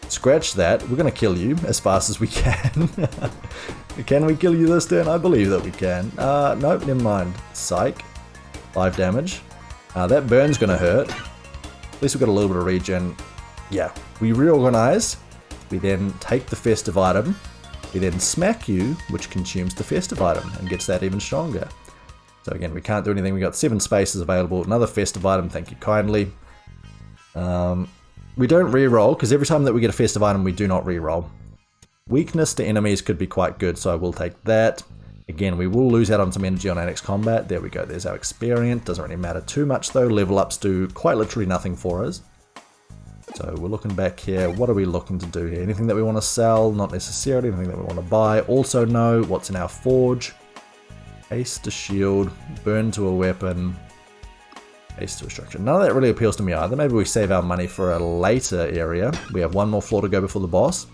Scratch that. We're going to kill you as fast as we can. Can we kill you this turn? I believe that we can. Nope, never mind. Psych. 5 damage. That burn's going to hurt. At least we've got a little bit of regen. Yeah. We reorganize. We then take the festive item. We then smack you, which consumes the festive item and gets that even stronger. So again, we can't do anything. We got 7 spaces available. Another festive item, thank you kindly. We don't reroll, because every time that we get a festive item, we do not reroll. Weakness to enemies could be quite good, so I will take that. Again, we will lose out on some energy on our next combat. There we go, there's our experience. Doesn't really matter too much though. Level ups do quite literally nothing for us. So we're looking back here. What are we looking to do here? Anything that we want to sell? Not necessarily. Anything that we want to buy? Also no. What's in our forge? Haste to shield. Burn to a weapon. Haste to a structure. None of that really appeals to me either. Maybe we save our money for a later area. We have one more floor to go before the boss.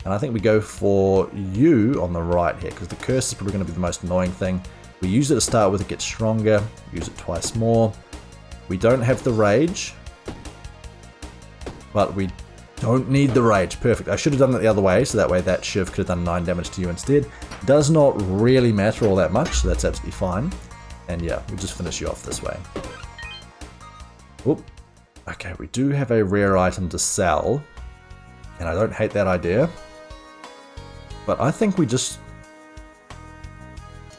And I think we go for you on the right here, because the curse is probably going to be the most annoying thing. We use it to start with, it gets stronger. Use it twice more. We don't have the rage. But we don't need the rage. Perfect. I should have done it the other way, so that way that shiv could have done 9 damage to you instead. Does not really matter all that much, so that's absolutely fine. And yeah, we'll just finish you off this way. Oop. Okay, we do have a rare item to sell. And I don't hate that idea. But I think we just...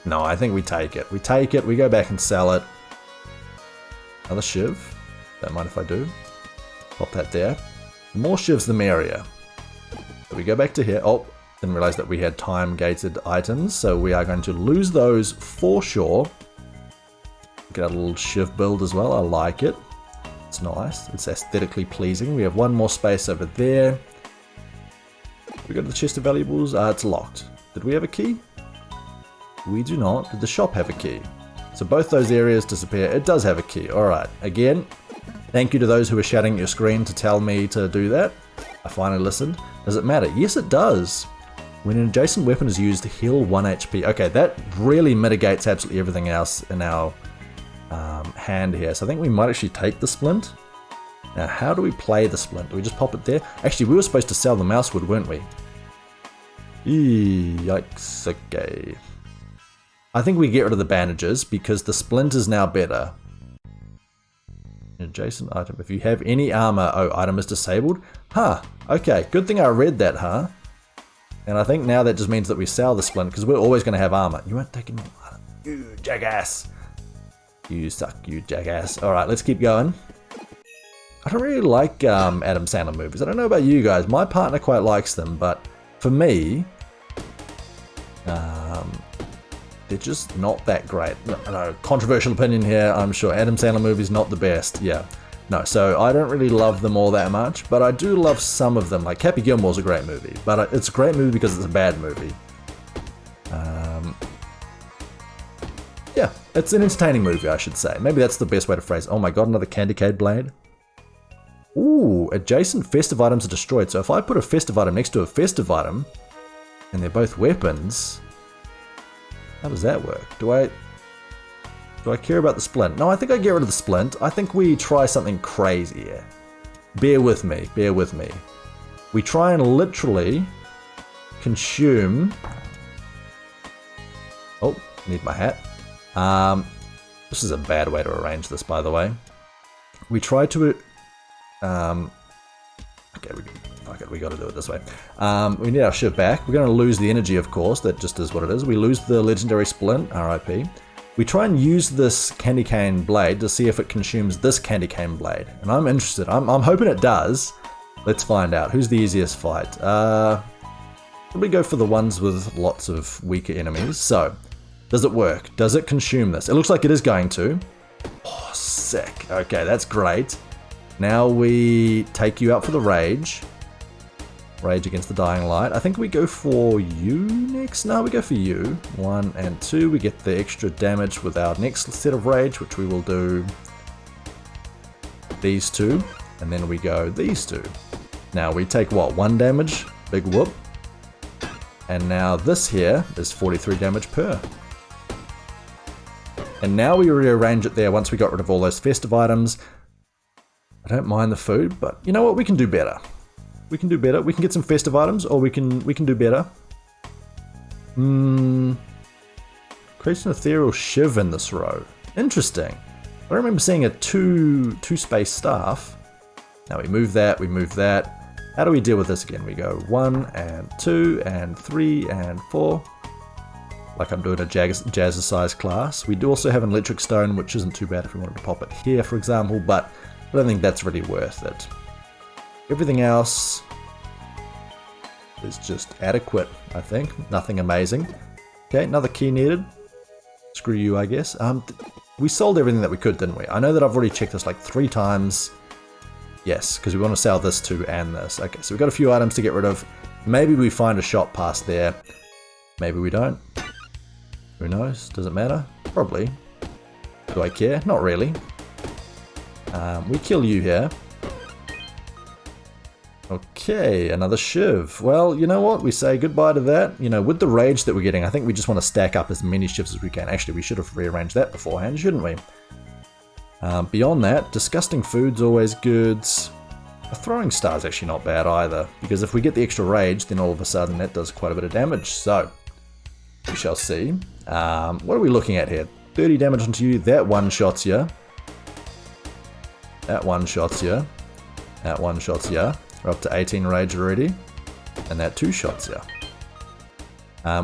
No, I think we take it. We take it, we go back and sell it. Another shiv. Don't mind if I do. Pop that there. The more shivs, the merrier. So we go back to here. Oh, didn't realize that we had time-gated items, so we are going to lose those for sure. Get a little shiv build as well. I like it. It's nice. It's aesthetically pleasing. We have one more space over there. We go to the chest of valuables. It's locked. Did we have a key? We do not. Did the shop have a key? So both those areas disappear. It does have a key. Alright. Again, thank you to those who were shouting at your screen to tell me to do that. I finally listened. Does it matter? Yes, it does. When an adjacent weapon is used, heal 1 HP. Okay, that really mitigates absolutely everything else in our hand here. So I think we might actually take the splint. Now, how do we play the splint? Do we just pop it there? Actually, we were supposed to sell the mouse wood, weren't we? Yikes, okay. I think we get rid of the bandages because the splint is now better. Adjacent item. If you have any armor, item is disabled. Huh, okay, good thing I read that, huh? And I think now that just means that we sell the splint because we're always going to have armor. You weren't taking... You jackass. You suck, you jackass. Alright, let's keep going. I don't really like Adam Sandler movies. I don't know about you guys. My partner quite likes them, but for me, they're just not that great. No, controversial opinion here, I'm sure. Adam Sandler movies not the best. Yeah. No, so I don't really love them all that much, but I do love some of them. Like Happy Gilmore's a great movie, but it's a great movie because it's a bad movie. Yeah, it's an entertaining movie, I should say. Maybe that's the best way to phrase it. Oh my god, another candy cane blade. Ooh, adjacent festive items are destroyed. So if I put a festive item next to a festive item, and they're both weapons, how does that work? Do I care about the splint? No, I think I get rid of the splint. I think we try something crazy here. Bear with me, bear with me. We try and literally consume... Oh, need my hat. This is a bad way to arrange this, by the way. We try to... okay, we got to do it this way. We need our shiv back. We're going to lose the energy, of course. That just is what it is. We lose the legendary splint, RIP. We try and use this candy cane blade to see if it consumes this candy cane blade. And I'm interested. I'm hoping it does. Let's find out. Who's the easiest fight? Probably go for the ones with lots of weaker enemies. So, does it work? Does it consume this? It looks like it is going to. Oh, sick. Okay, that's great. Now we take you out for the rage. Rage against the dying light. I think we go for you next. No, we go for you. 1 and 2. We get the extra damage with our next set of rage, which we will do these two. And then we go these two. Now we take what? 1 damage. Big whoop. And now this here is 43 damage per. And now we rearrange it there once we got rid of all those festive items. I don't mind the food, but you know what? We can do better. We can do better. We can get some festive items, or we can do better. Creates an ethereal shiv in this row. Interesting. I remember seeing a two space staff. Now we move that, we move that. How do we deal with this again? We go 1 and 2 and 3 and 4. Like I'm doing a jazzercise class. We do also have an electric stone, which isn't too bad if we wanted to pop it here, for example, but I don't think that's really worth it. Everything else is just adequate, I think. Nothing amazing. Okay, another key needed. Screw you, I guess. We sold everything that we could, didn't we? I know that I've already checked this like 3 times. Yes, because we want to sell this too and this. Okay, so we've got a few items to get rid of. Maybe we find a shop past there. Maybe we don't. Who knows? Does it matter? Probably. Do I care? Not really. We kill you here. Okay, another shiv. Well, you know what? We say goodbye to that. You know, with the rage that we're getting, I think we just want to stack up as many shivs as we can. Actually, we should have rearranged that beforehand, shouldn't we? Beyond that, disgusting food's always good. A throwing star's actually not bad either, because if we get the extra rage, then all of a sudden that does quite a bit of damage. So, we shall see. What are we looking at here? 30 damage onto you. That one-shots you. That one-shots you. That one-shots you. We're up to 18 rage already. And that 2-shots you.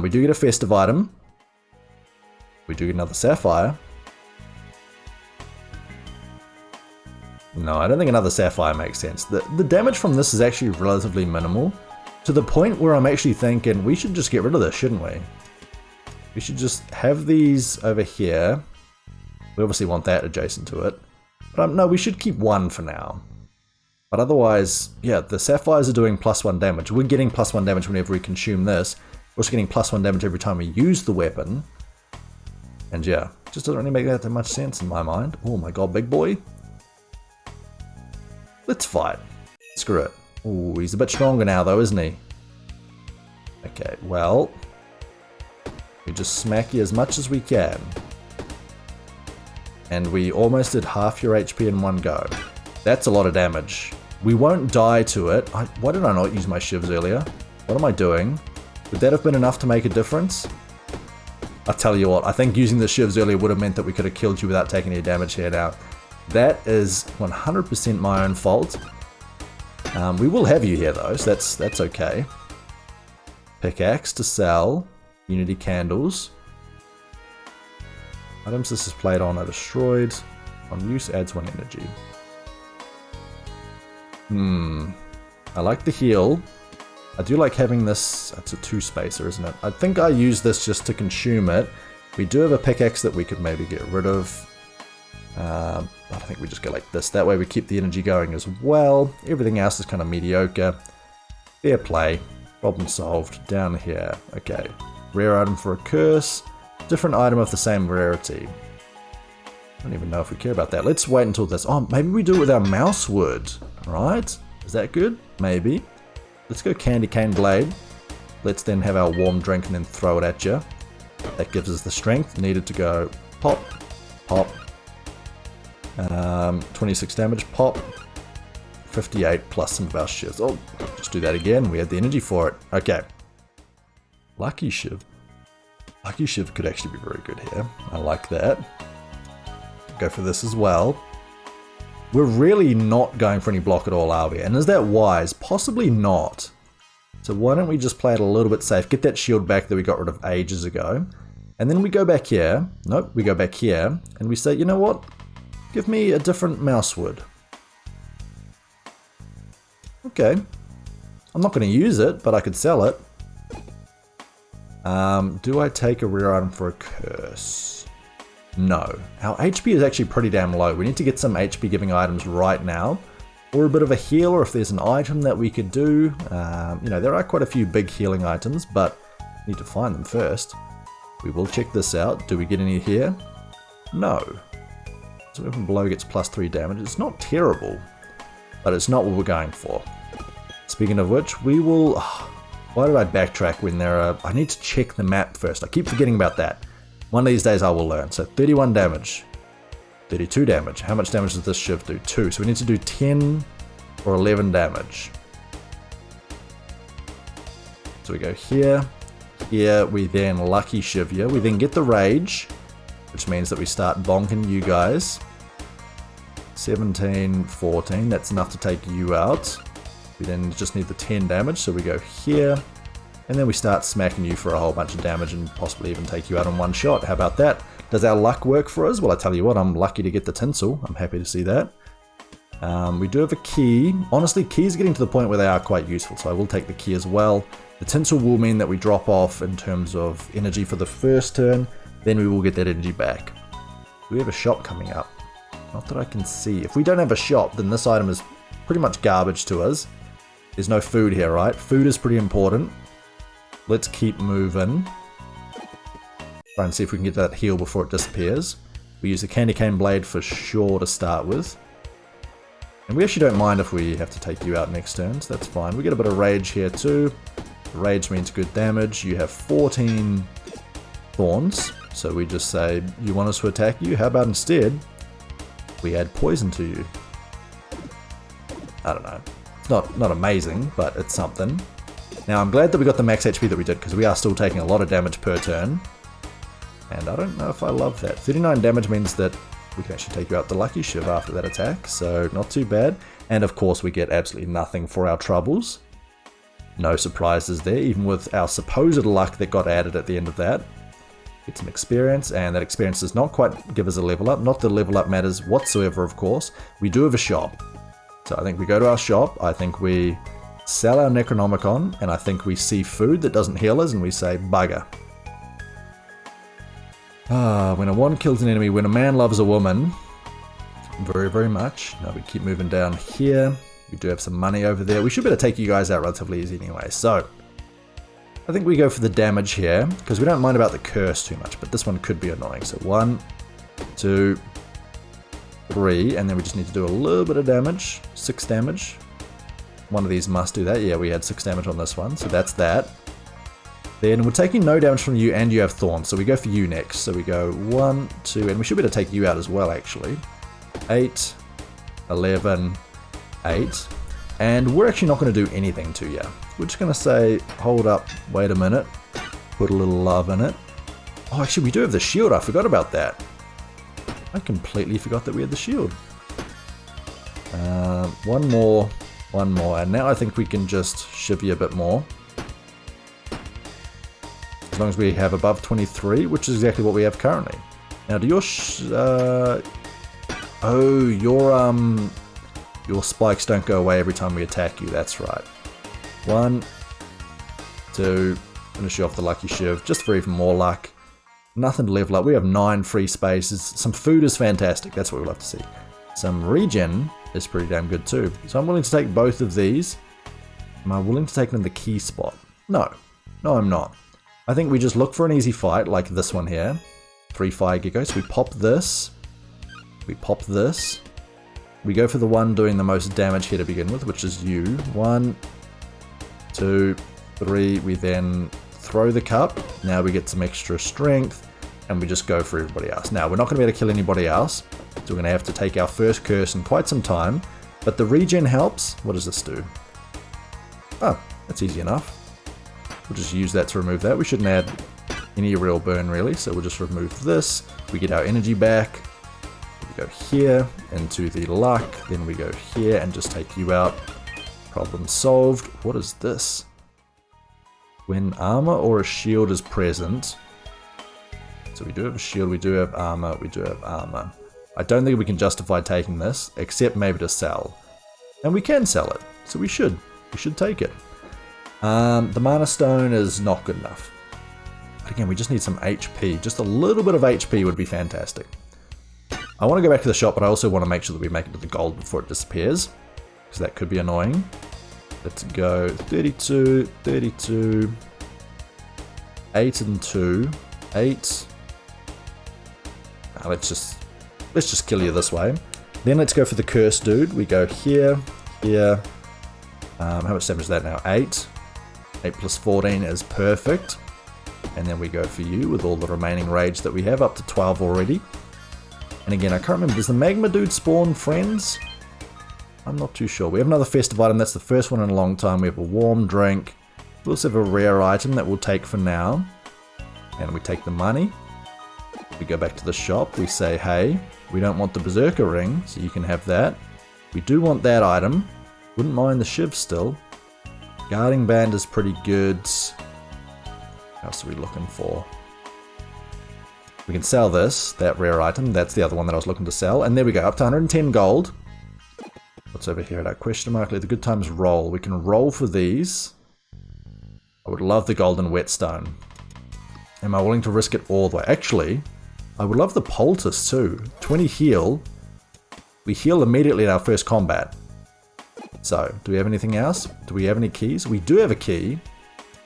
We do get a festive item. We do get another sapphire. No, I don't think another sapphire makes sense. The damage from this is actually relatively minimal. To the point where I'm actually thinking we should just get rid of this, shouldn't we? We should just have these over here. We obviously want that adjacent to it. But no, we should keep one for now. But otherwise, yeah, the sapphires are doing +1 damage. We're getting +1 damage whenever we consume this. We're also getting +1 damage every time we use the weapon. And yeah, just doesn't really make that much sense in my mind. Oh my god, big boy. Let's fight. Screw it. Ooh, he's a bit stronger now though, isn't he? Okay, well, we just smack you as much as we can. And we almost did half your HP in one go. That's a lot of damage. We won't die to it. Why did I not use my shivs earlier? What am I doing? Would that have been enough to make a difference? I'll tell you what, I think using the shivs earlier would have meant that we could have killed you without taking any damage here now. That is 100% my own fault. We will have you here though, so that's okay. Pickaxe to sell. Unity candles. Items this is played on are destroyed. On use adds 1 energy. I like the heal. I do like having this. That's a 2-spacer, isn't it? I think I use this just to consume it. We do have a pickaxe that we could maybe get rid of. But I think we just go like this. That way we keep the energy going as well. Everything else is kind of mediocre. Fair play. Problem solved. Down here. Okay. Rare item for a curse. Different item of the same rarity. I don't even know if we care about that. Let's wait until this. Oh, maybe we do it with our mouse wood. Right? Is that good? Maybe. Let's go candy cane blade. Let's then have our warm drink and then throw it at you. That gives us the strength needed to go pop, pop. 26 damage, pop. 58 plus some of our shivs. Oh, just do that again. We had the energy for it. Okay. Lucky shiv. Lucky shiv could actually be very good here. I like that. Go for this as well. We're really not going for any block at all, are we? And is that wise? Possibly not. So why don't we just play it a little bit safe, get that shield back that we got rid of ages ago, and then we go back here. Nope, we go back here, and we say, you know what? Give me a different mouse wood. Okay. I'm not going to use it, but I could sell it. Do I take a rare item for a curse? No. Our HP is actually pretty damn low. We need to get some HP giving items right now. Or a bit of a heal, or if there's an item that we could do. You know, there are quite a few big healing items, but we need to find them first. We will check this out. Do we get any here? No. So weapon blow gets +3 damage. It's not terrible, but it's not what we're going for. Speaking of which, we will... why did I backtrack when there are... I need to check the map first. I keep forgetting about that. One of these days I will learn. So 31 damage. 32 damage. How much damage does this shiv do? 2. So we need to do 10 or 11 damage. So we go here. Here we then lucky shiv you. We then get the rage, which means that we start bonking you guys. 17, 14. That's enough to take you out. We then just need the 10 damage. So we go here. And then we start smacking you for a whole bunch of damage and possibly even take you out in one shot. How about that? Does our luck work for us? Well, I tell you what, I'm lucky to get the tinsel. I'm happy to see that. We do have a key. Honestly, keys are getting to the point where they are quite useful, so I will take the key as well. The tinsel will mean that we drop off in terms of energy for the first turn, then we will get that energy back. We have a shop coming up. Not that I can see. If we don't have a shop, then this item is pretty much garbage to us. There's no food here, right? Food is pretty important. Let's keep moving. Try and see if we can get that heal before it disappears. We use the candy cane blade for sure to start with. And we actually don't mind if we have to take you out next turn, so that's fine. We get a bit of rage here too. Rage means good damage. You have 14 thorns, so we just say, you want us to attack you? How about instead, we add poison to you? I don't know. It's not amazing, but it's something. Now I'm glad that we got the max HP that we did, because we are still taking a lot of damage per turn. And I don't know if I love that. 39 damage means that we can actually take you out the Lucky Shiv after that attack, so not too bad. And of course we get absolutely nothing for our troubles. No surprises there, even with our supposed luck that got added at the end of that. Get some experience, and that experience does not quite give us a level up. Not that level up matters whatsoever, of course. We do have a shop. So I think we go to our shop, I think we sell our Necronomicon, and I think we see food that doesn't heal us, and we say, bugger. When a one kills an enemy, when a man loves a woman, very, very much. Now we keep moving down here. We do have some money over there. We should be able to take you guys out relatively easy anyway. So, I think we go for the damage here, because we don't mind about the curse too much, but this one could be annoying. So 1, 2, 3, and then we just need to do a little bit of damage. 6 damage. One of these must do that. Yeah, we had 6 damage on this one, so that's that. Then we're taking no damage from you, and you have thorns, so we go for you next. So we go 1, 2, and we should be able to take you out as well, actually. 8, 11, 8, and we're actually not going to do anything to you. We're just going to say, hold up, wait a minute, put a little love in it. Oh, actually we do have the shield, I forgot about that. I completely forgot that we had the shield. One more, and now I think we can just shiv you a bit more. As long as we have above 23, which is exactly what we have currently. Now do your spikes don't go away every time we attack you, that's right. 1, 2, finish you off the Lucky Shiv, just for even more luck. Nothing to level up, we have 9 free spaces. Some food is fantastic, that's what we love to see. Some regen is pretty damn good too. So I'm willing to take both of these. Am I willing to take them in the key spot? No, I'm not. I think we just look for an easy fight, like this one here. 3 fire geckos, we pop this. We pop this. We go for the one doing the most damage here to begin with, which is you. 1, 2, 3. We then throw the cup. Now we get some extra strength, and we just go for everybody else. Now, we're not going to be able to kill anybody else, so we're going to have to take our first curse in quite some time. But the regen helps. What does this do? Oh, that's easy enough. We'll just use that to remove that. We shouldn't add any real burn, really, so we'll just remove this. We get our energy back. We go here into the luck, then we go here and just take you out. Problem solved. What is this? When armor or a shield is present. So we do have a shield, we do have armor, we do have armor. I don't think we can justify taking this, except maybe to sell. And we can sell it, so we should take it. The mana stone is not good enough. But again, we just need some HP. Just a little bit of HP would be fantastic. I want to go back to the shop, but I also want to make sure that we make it to the gold before it disappears, because that could be annoying. Let's go 32, 32, 8 and 2, 8. Let's just kill you this way. Then let's go for the curse dude. We go here, here. How much damage is that now? 8. 8 plus 14 is perfect. And then we go for you with all the remaining rage that we have, up to 12 already. And again, I can't remember, does the magma dude spawn friends? I'm not too sure. We have another festive item, that's the first one in a long time. We have a warm drink. We also have a rare item that we'll take for now. And we take the money. We go back to the shop, we say, hey, we don't want the Berserker ring, so you can have that. We do want that item. Wouldn't mind the Shiv still. Guarding band is pretty good. What else are we looking for? We can sell this, that rare item. That's the other one that I was looking to sell. And there we go, up to 110 gold. What's over here at our question mark? Let the good times roll. We can roll for these. I would love the golden whetstone. Am I willing to risk it all the way? Actually, I would love the poultice too. 20 heal. We heal immediately in our first combat. So, do we have anything else? Do we have any keys? We do have a key.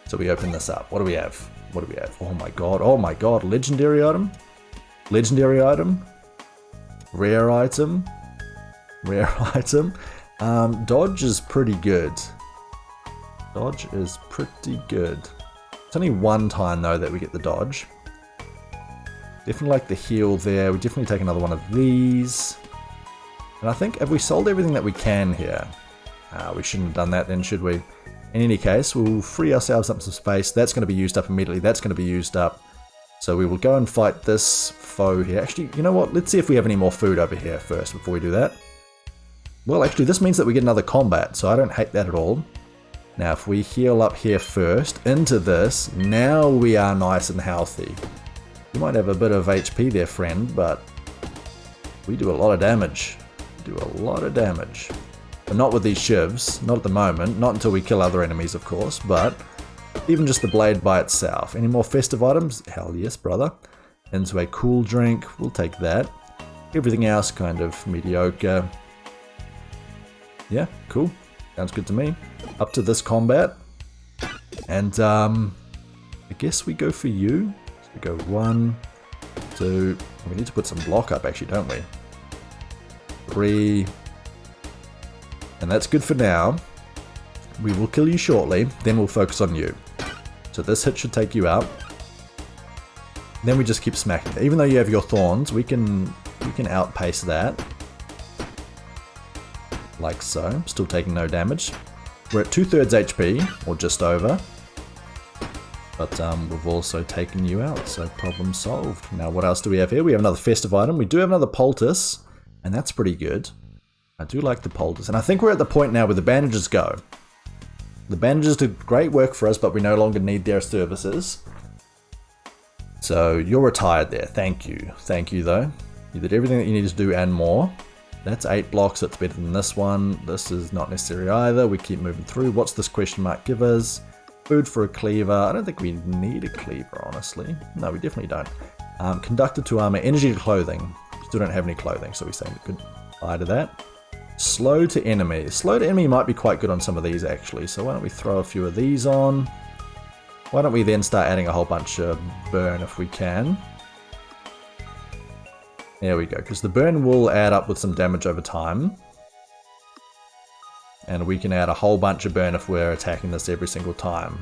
So we open this up. What do we have? What do we have? Oh my god, oh my god. Legendary item? Legendary item? Rare item? Rare item? Dodge is pretty good. Dodge is pretty good. It's only one time though that we get the dodge. Definitely like the heal there. We definitely take another one of these. And I think have we sold everything that we can here? We shouldn't have done that then, should we? In any case, we'll free ourselves up some space. That's going to be used up immediately. That's going to be used up. So we will go and fight this foe here. Actually, you know what? Let's see if we have any more food over here first before we do that. Well, actually, this means that we get another combat, so I don't hate that at all. Now, if we heal up here first, into this, now we are nice and healthy. You might have a bit of HP there, friend, but we do a lot of damage. We do a lot of damage. But not with these shivs, not at the moment, not until we kill other enemies, of course, but even just the blade by itself. Any more festive items? Hell yes, brother. Into a cool drink, we'll take that. Everything else kind of mediocre. Yeah, cool. Sounds good to me. Up to this combat. And I guess we go for you. So we go 1, 2. We need to put some block up actually, don't we? 3. And that's good for now. We will kill you shortly, then we'll focus on you. So this hit should take you out. Then we just keep smacking. Even though you have your thorns, we can outpace that. Like so. Still taking no damage. We're at 2/3 HP, or just over. But we've also taken you out, so problem solved. Now what else do we have here? We have another festive item. We do have another poultice, and that's pretty good. I do like the poultice. And I think we're at the point now where the bandages go. The bandages do great work for us, but we no longer need their services. So you're retired there. Thank you. Thank you, though. You did everything that you needed to do and more. That's 8 blocks. That's better than this one. This is not necessary either. We keep moving through. What's this question mark give us? Food for a cleaver. I don't think we need a cleaver, honestly. No, we definitely don't. Conductor to armor. Energy to clothing. Still don't have any clothing, so we're saying goodbye to that. Slow to enemy. Slow to enemy might be quite good on some of these, actually. So why don't we throw a few of these on? Why don't we then start adding a whole bunch of burn if we can? There we go, because the burn will add up with some damage over time. And we can add a whole bunch of burn if we're attacking this every single time.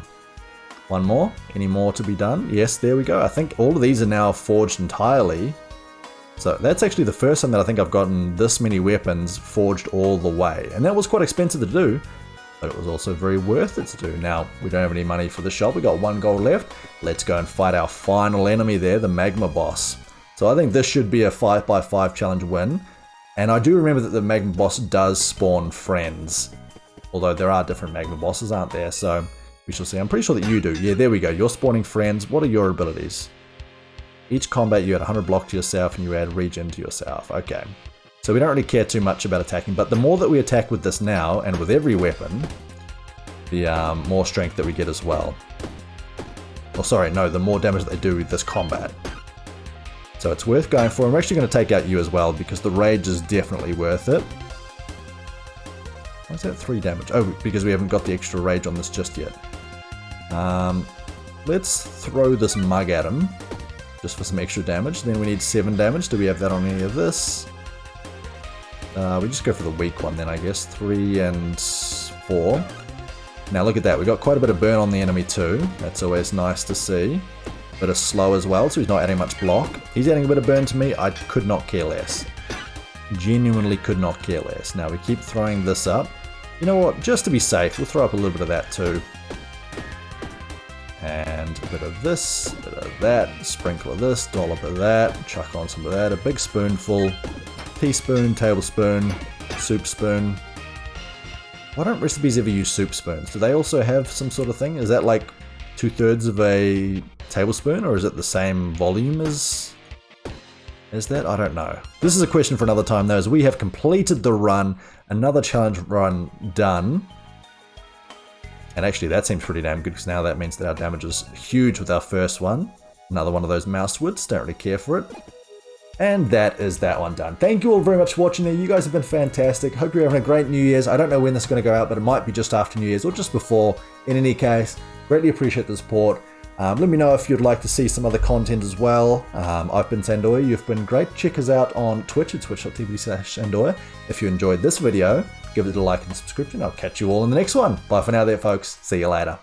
One more? Any more to be done? Yes, there we go. I think all of these are now forged entirely. So that's actually the first time that I think I've gotten this many weapons forged all the way. And that was quite expensive to do, but it was also very worth it to do. Now, we don't have any money for the shop. We got 1 gold left. Let's go and fight our final enemy there, the magma boss. So I think this should be a 5x5 challenge win. And I do remember that the magma boss does spawn friends. Although there are different magma bosses, aren't there? So we shall see. I'm pretty sure that you do. Yeah, there we go. You're spawning friends. What are your abilities? Each combat you add 100 block to yourself and you add regen to yourself. Okay. So we don't really care too much about attacking, but the more that we attack with this now, and with every weapon, the more strength that we get as well. Oh, sorry, no, the more damage that they do with this combat. So it's worth going for. I'm actually going to take out you as well, because the rage is definitely worth it. Why is that 3 damage? Oh, because we haven't got the extra rage on this just yet. Let's throw this mug at him. Just for some extra damage. Then we need 7 damage. Do we have that on any of this? We just go for the weak one then, I guess. 3 and 4. Now look at that. We got quite a bit of burn on the enemy too. That's always nice to see. A bit of slow as well, so he's not adding much block. He's adding a bit of burn to me. I could not care less. Genuinely could not care less. Now we keep throwing this up. You know what? Just to be safe, we'll throw up a little bit of that too. And a bit of this, a bit of that, sprinkle of this, dollop of that, chuck on some of that, a big spoonful, teaspoon, tablespoon, soup spoon. Why don't recipes ever use soup spoons? Do they also have some sort of thing? Is that like 2/3 of a tablespoon, or is it the same volume as that? I don't know. This is a question for another time though, as we have completed the run, another challenge run done. And actually that seems pretty damn good, because now that means that our damage is huge with our first one. Another one of those mouse woods, don't really care for it. And that is that one done. Thank you all very much for watching there. You guys have been fantastic. Hope you're having a great New Year's. I don't know when this is going to go out, but it might be just after New Year's or just before. In any case, greatly appreciate the support. Let me know if you'd like to see some other content as well. I've been Sandoya. You've been great. Check us out on Twitch at twitch.tv/Sandoya. If you enjoyed this video, give it a like and subscription. I'll catch you all in the next one. Bye for now there, folks. See you later.